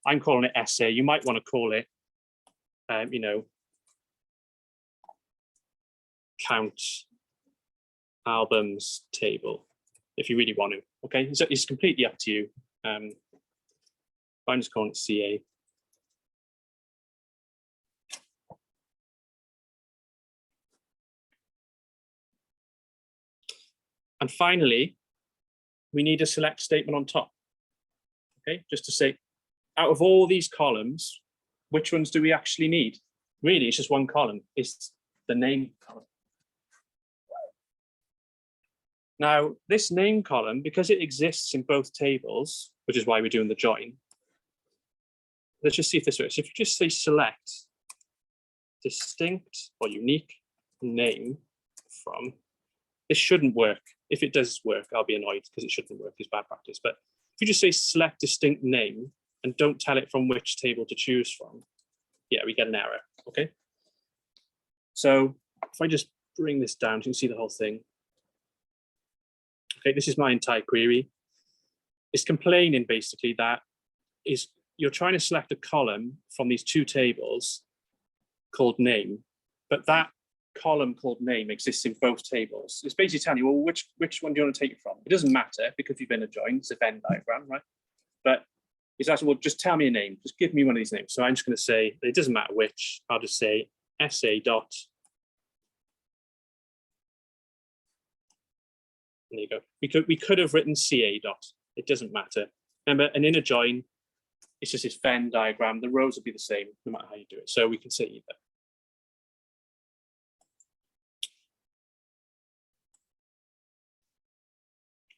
I'm calling it SA. You might want to call it, count albums table if you really want to. Okay, so it's completely up to you. I'm just calling it CA. And finally, we need a select statement on top. Okay, just to say, out of all these columns, which ones do we actually need? Really, it's just one column. It's the name column. Now, this name column, because it exists in both tables, which is why we're doing the join, let's just see if this works. If you just say select distinct or unique name from, this shouldn't work. If it does work, I'll be annoyed because it shouldn't work. It's bad practice. But if you just say select distinct name and don't tell it from which table to choose from, yeah, we get an error. Okay. So if I just bring this down, you can see the whole thing. Okay, this is my entire query. It's complaining basically that you're trying to select a column from these 2 tables called name, but that column called name exists in both tables. It's basically telling you, well, which one do you want to take it from? It doesn't matter because you've been a join, it's a Venn diagram, right? But it's actually, well, just tell me a name, just give me one of these names. So I'm just going to say, it doesn't matter which, I'll just say SA dot. There you go. We could have written CA dot. It doesn't matter. Remember, an inner join, it's just this Venn diagram. The rows will be the same no matter how you do it. So we can say either.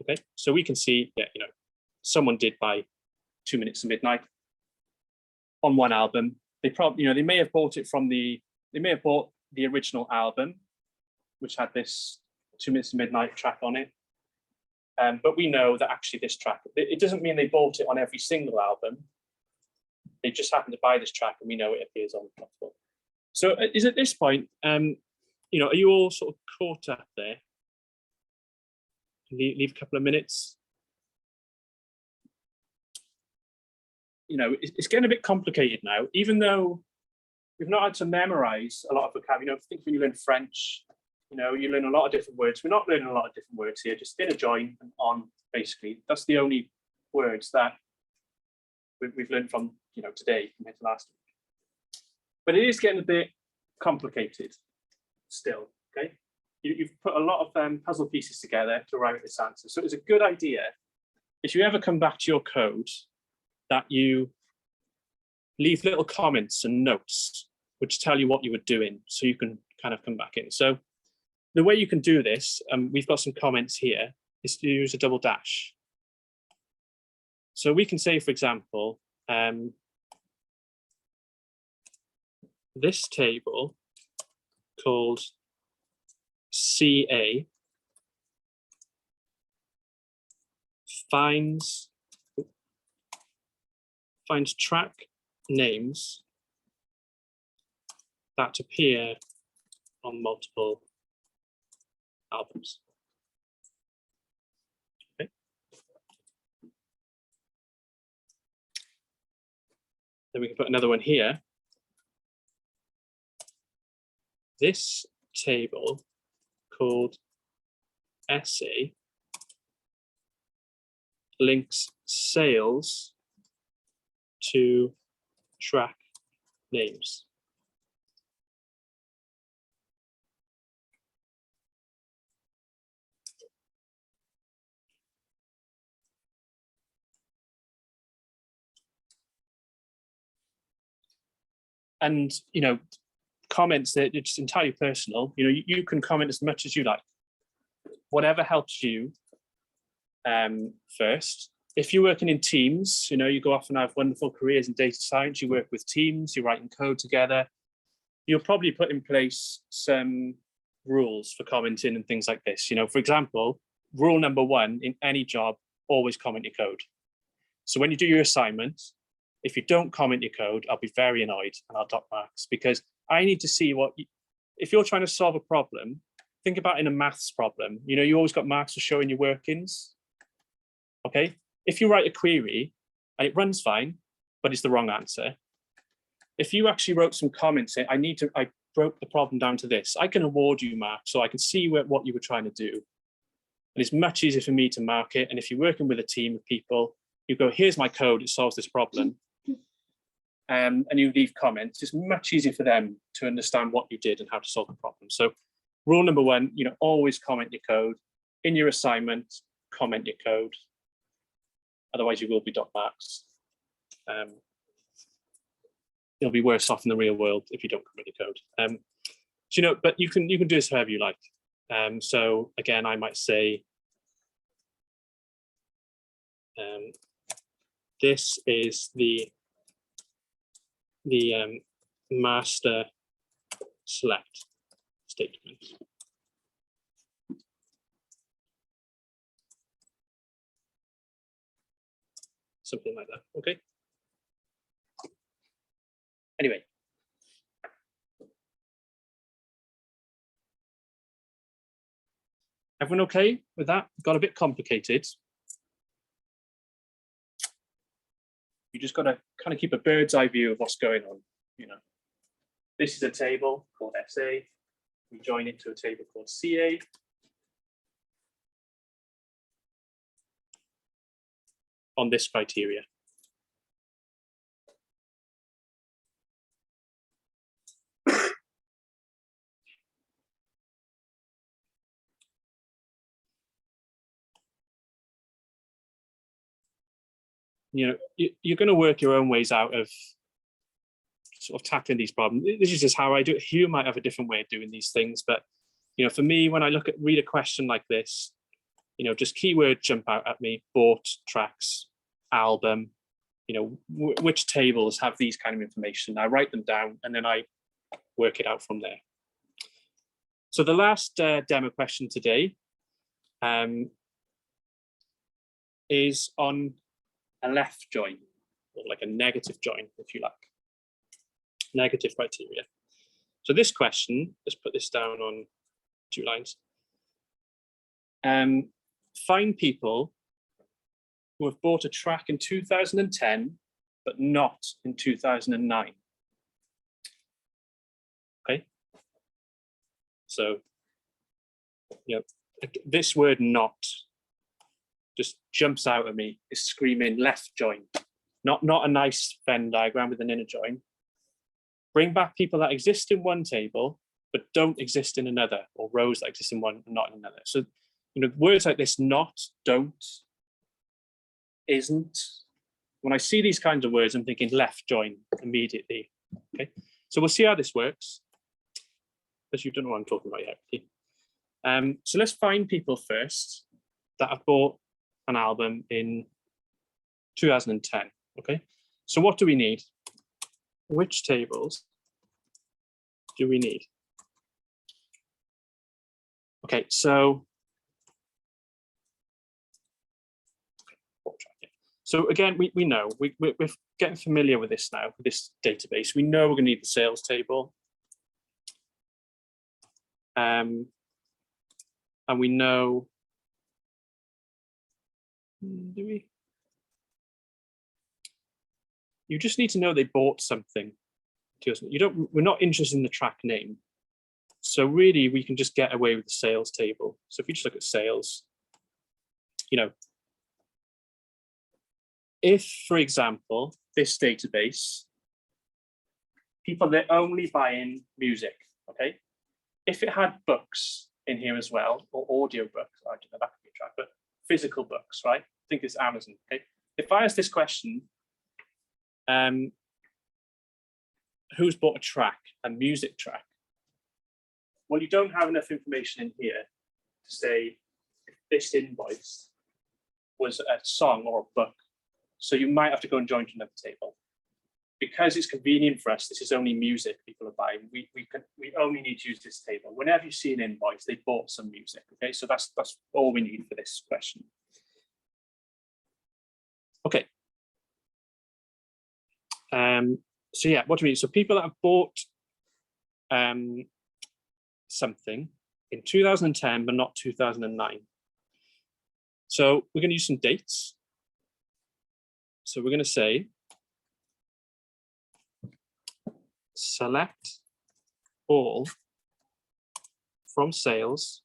Okay, so we can see, yeah, someone did buy 2 minutes to midnight on one album. They probably, they may have bought it from they may have bought the original album, which had this 2 minutes to midnight track on it. But we know that actually this track, it doesn't mean they bought it on every single album. They just happened to buy this track and we know it appears on Profitable. So is at this point, are you all sort of caught up there? Leave a couple of minutes. It's getting a bit complicated now, even though we've not had to memorize a lot of vocabulary. I think when you learn French, you learn a lot of different words. We're not learning a lot of different words here, just in a join and on, basically. That's the only words that we've learned from, today compared to last week. But it is getting a bit complicated still, okay? You've put a lot of puzzle pieces together to arrive at this answer. So it's a good idea, if you ever come back to your code, that you leave little comments and notes which tell you what you were doing, so you can kind of come back in. So the way you can do this, we've got some comments here, is to use a double dash. So we can say, for example, this table called CA finds track names that appear on multiple albums. Okay. Then we can put another one here. This table called SA links sales to track names. And, comments that are just entirely personal. You can comment as much as you like. Whatever helps you first. If you're working in teams, you go off and have wonderful careers in data science, you work with teams, you're writing code together, you'll probably put in place some rules for commenting and things like this. For example, rule number 1 in any job, always comment your code. So when you do your assignment, if you don't comment your code, I'll be very annoyed and I'll dock marks, because I need to see if you're trying to solve a problem, think about in a maths problem, you always got marks for showing your workings. Okay. If you write a query and it runs fine, but it's the wrong answer, if you actually wrote some comments saying, I broke the problem down to this, I can award you marks so I can see what you were trying to do. And it's much easier for me to mark it. And if you're working with a team of people, you go, here's my code, it solves this problem. And you leave comments, it's much easier for them to understand what you did and how to solve the problem. So rule number 1, always comment your code. In your assignment, comment your code. Otherwise, you will be docked marks. You'll be worse off in the real world if you don't comment your code. But you can do this however you like. So again, I might say, this is the master select statement. Something like that, okay? Anyway. Everyone okay with that? Got a bit complicated. You just got to kind of keep a bird's eye view of what's going on. This is a table called SA. We join it to a table called CA. On this criteria. You're going to work your own ways out of sort of tackling these problems. This is just how I do it. Hugh might have a different way of doing these things, but for me, when I read a question like this, just keywords jump out at me: bought, tracks, album, which tables have these kind of information. I write them down and then I work it out from there. So the last demo question today is on a left join, or like a negative join, if you like. Negative criteria. So this question, let's put this down on 2 lines. Find people who have bought a track in 2010, but not in 2009. Okay. So, this word "not" just jumps out at me. It's screaming left join, not a nice Venn diagram with an inner join. Bring back people that exist in one table, but don't exist in another, or rows that exist in one and not in another. So, words like this: not, don't, isn't. When I see these kinds of words, I'm thinking left join immediately. Okay, so we'll see how this works, because you don't know what I'm talking about yet. So let's find people first that have bought an album in 2010. Okay, so what do we need? Which tables do we need? Okay, so again, we know, we're getting familiar with this now, with this database. We know we're going to need the sales table. And we know, do we? You just need to know they bought something. We're not interested in the track name. So really, we can just get away with the sales table. So if you just look at sales, if, for example, this database, people that only buy in music, okay? If it had books in here as well, or audio books, I don't know, that could be a track, but physical books, right? I think it's Amazon, okay? If I ask this question, who's bought a track, a music track. Well, you don't have enough information in here to say if this invoice was a song or a book. So you might have to go and join to another table. Because it's convenient for us, this is only music people are buying. We only need to use this table. Whenever you see an invoice, they bought some music. Okay, so that's all we need for this question. Okay. So yeah, what do we mean? So people that have bought something in 2010 but not 2009. So we're going to use some dates. So we're going to say select all from sales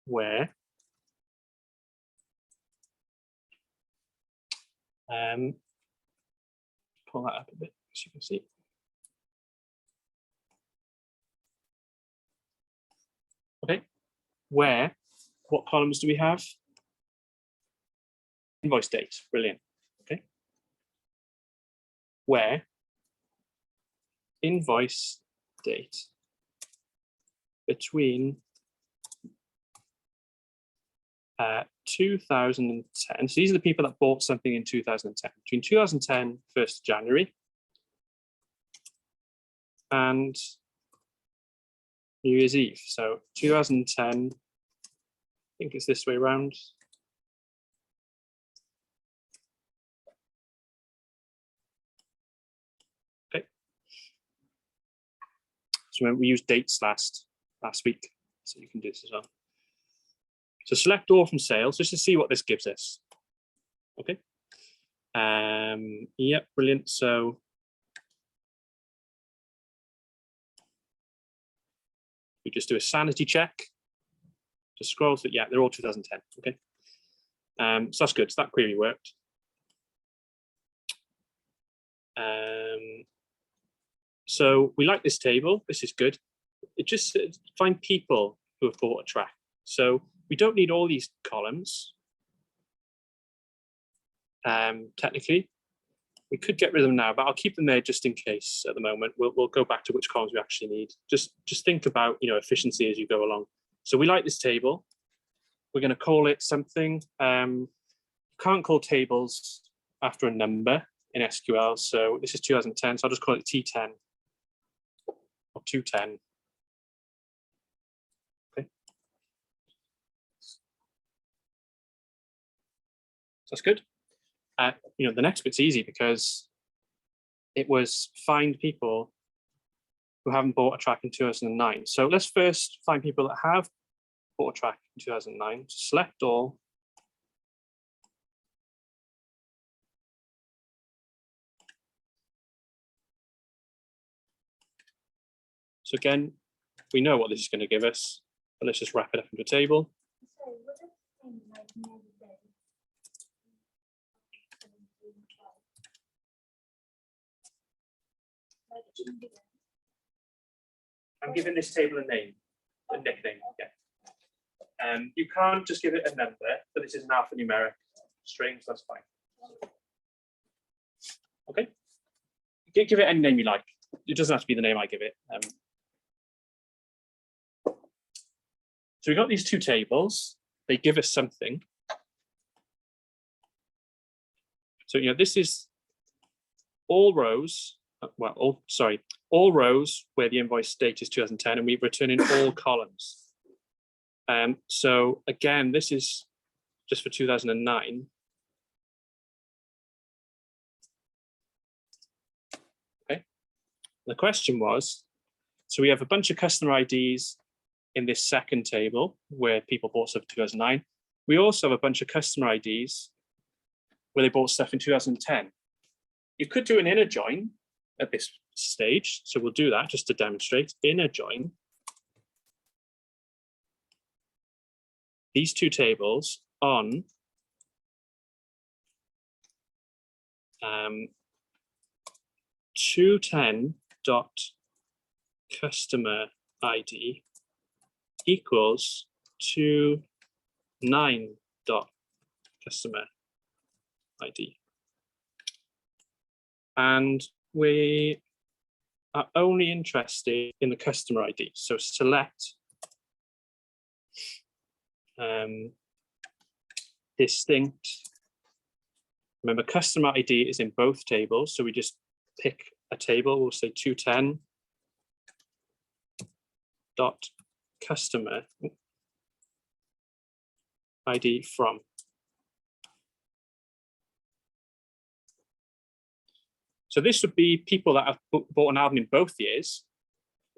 where pull that up a bit as you can see. Okay, where, what columns do we have? Invoice date, brilliant. Okay, where invoice date between 2010. So these are the people that bought something in 2010. Between 2010, 1st January, and New Year's Eve. So 2010, I think it's this way around. Okay. So we used dates last week, so you can do this as well. So select all from sales just to see what this gives us. Okay. Yeah, brilliant. So we just do a sanity check. Just scroll through. Yeah, they're all 2010. Okay. So that's good. So that query worked. So we like this table. This is good. It just find people who have bought a track. So we don't need all these columns. Technically, we could get rid of them now, but I'll keep them there just in case. At the moment, we'll go back to which columns we actually need. Just think about efficiency as you go along. So we like this table. We're going to call it something. You can't call tables after a number in SQL. So this is 2010. So I'll just call it T10 or 210. Okay. That's good. The next bit's easy because it was find people who haven't bought a track in 2009. So let's first find people that have bought a track in 2009. Select all. So again, we know what this is going to give us, but let's just wrap it up into a table. I'm giving this table a name, a nickname. Yeah. You can't just give it a number, but this is an alphanumeric string, so that's fine. Okay. Give it any name you like. It doesn't have to be the name I give it. So we've got these two tables. They give us something. So this is all rows. Well, all rows where the invoice date is 2010, and we return in all columns. So again, this is just for 2009. Okay. The question was, so we have a bunch of customer IDs in this second table where people bought stuff in 2009. We also have a bunch of customer IDs where they bought stuff in 2010. You could do an inner join at this stage. So we'll do that just to demonstrate. Inner join these two tables on .210.customer ID equals 29.customer ID. and we are only interested in the customer ID. So select distinct. Remember, customer ID is in both tables, so we just pick a table. We'll say 210 dot customer ID from. So this would be people that have bought an album in both years.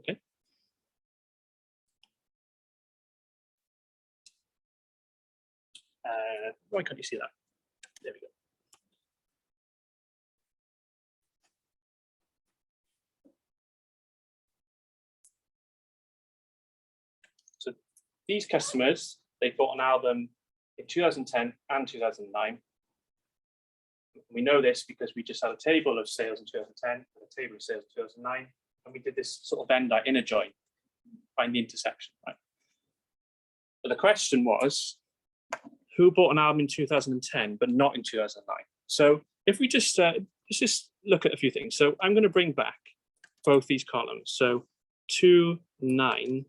Okay. Why can't you see that? There we go. So these customers, they bought an album in 2010 and 2009. We know this because we just had a table of sales in 2010 and a table of sales in 2009, and we did this sort of Venn inner join, find the intersection, right? But the question was, who bought an album in 2010 but not in 2009? So if we just let's just look at a few things. So I'm going to bring back both these columns. So 29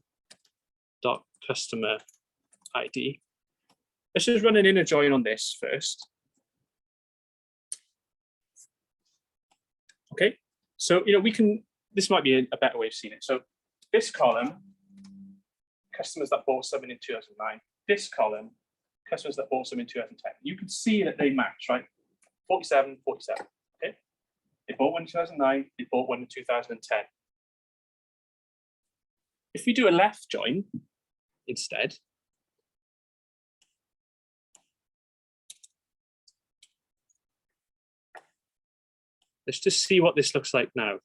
dot customer ID. Let's just run an inner join on this first. Okay, so we can. This might be a better way of seeing it. So this column, customers that bought something in 2009. This column, customers that bought some in 2010. You can see that they match, right? 47, 47. Okay, they bought one in 2009. They bought one in 2010. If we do a left join instead, let's just see what this looks like now.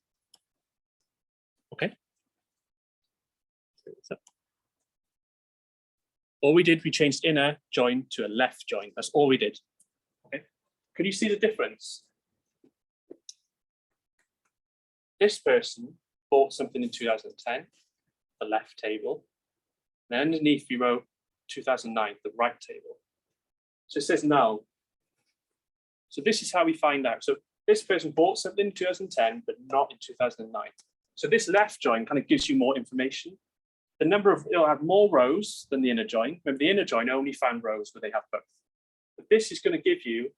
Okay. All we did, we changed inner join to a left join. That's all we did. Okay. Can you see the difference? This person bought something in 2010, the left table. And underneath we wrote 2009, the right table. So it says null. So this is how we find out. So this person bought something in 2010, but not in 2009. So this left join kind of gives you more information. The number of, it'll have more rows than the inner join. Remember, the inner join only found rows where they have both. But this is going to give you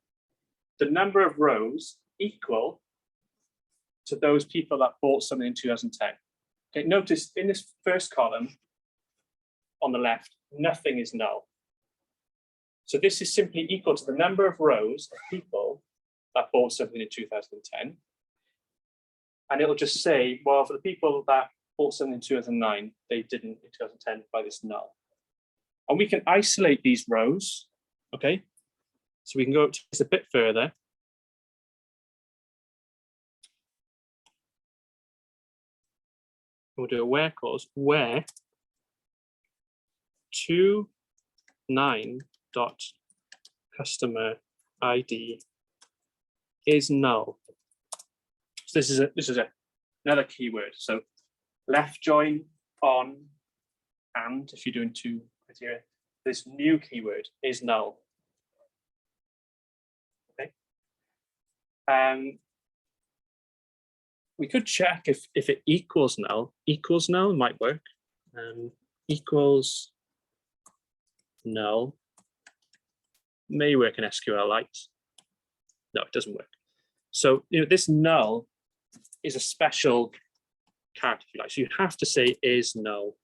the number of rows equal to those people that bought something in 2010. Okay, notice in this first column on the left, nothing is null. So this is simply equal to the number of rows of people that bought something in 2010. And it'll just say, well, for the people that bought something in 2009, they didn't in 2010 by this null. And we can isolate these rows, okay? So we can go just a bit further. We'll do a where clause where 29.customer ID is null. So this is another keyword. So left join on and if you're doing two criteria, this new keyword is null. Okay. We could check if it equals null. Equals null might work. Equals null may work in SQLite. No, it doesn't work. So this null is a special character, if you like. So you have to say is null.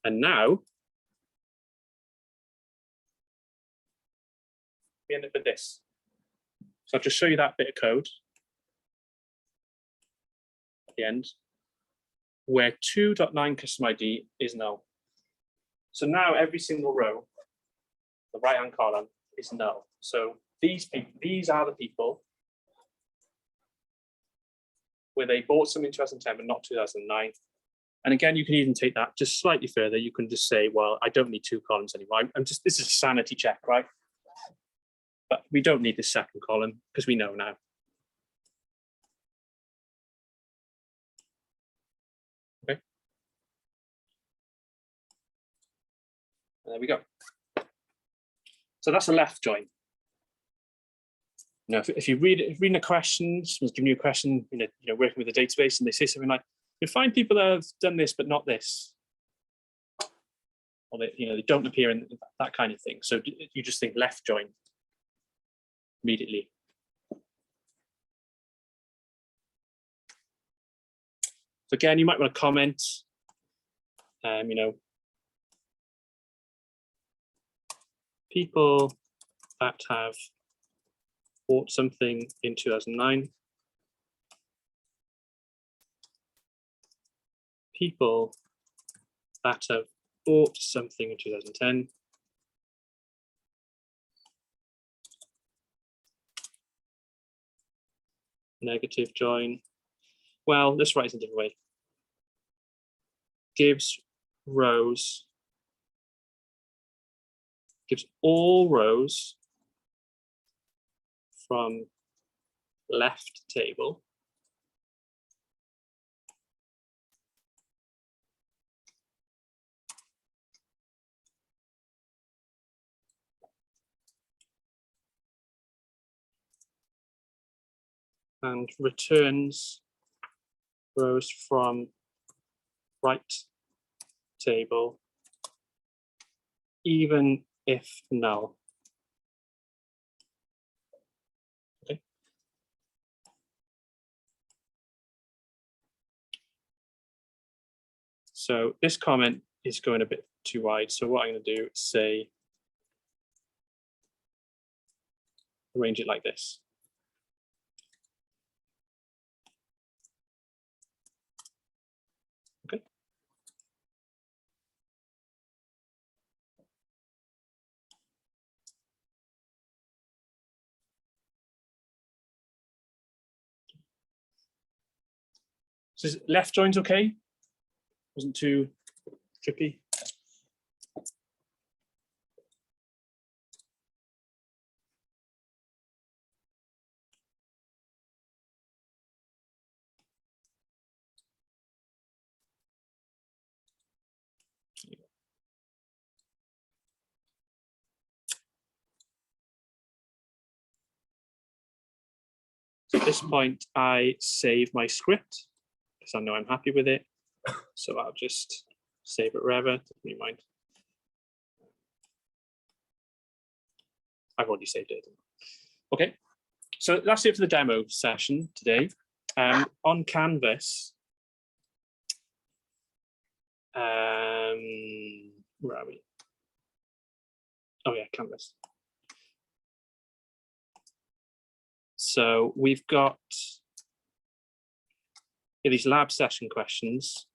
And now we end up with this. So I'll just show you that bit of code at the end, where 2.9 customer ID is null. So now every single row, the right-hand column, is null. So these people, these are the people where they bought something in 2010 but not 2009. And again, you can even take that just slightly further. You can just say, well, I don't need two columns anymore. This is a sanity check, right? But we don't need this second column because we know now. Okay. There we go. So that's a left join. You know, if you reading a question, someone's giving you a question, working with a database, and they say something like, "You find people that have done this but not this," or they don't appear in that kind of thing. So you just think left join immediately. So again, you might want to comment. People that have bought something in 2009. People that have bought something in 2010. Negative join. Well, let's write it a different way. Gives all rows from left table and returns rows from right table, even if null. Okay. So this comment is going a bit too wide. So what I'm going to do is say, arrange it like this. Okay. So left join's okay? Wasn't too trippy. So at this point, I save my script because I know I'm happy with it. So I'll just save it wherever. Don't mind. I've already saved it. Okay, so that's it for the demo session today. On Canvas, where are we? Oh yeah, Canvas. So we've got these lab session questions.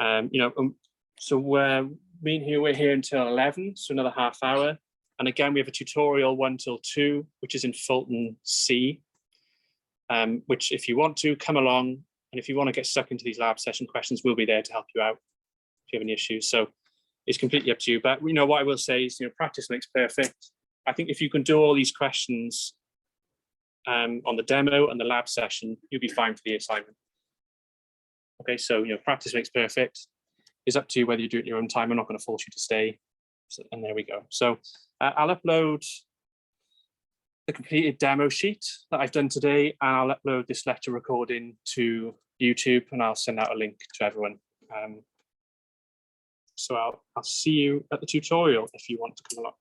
So we're here until 11, so another half hour. And again, we have a tutorial 1 till 2, which is in Fulton C, which if you want to come along, and if you want to get stuck into these lab session questions, we'll be there to help you out if you have any issues. So it's completely up to you. But what I will say is, practice makes perfect. I think if you can do all these questions on the demo and the lab session, you'll be fine for the assignment. Okay, so practice makes perfect. It's up to you whether you do it in your own time. I'm not going to force you to stay. So, and there we go. So I'll upload the completed demo sheet that I've done today, and I'll upload this lecture recording to YouTube, and I'll send out a link to everyone. So I'll see you at the tutorial if you want to come along.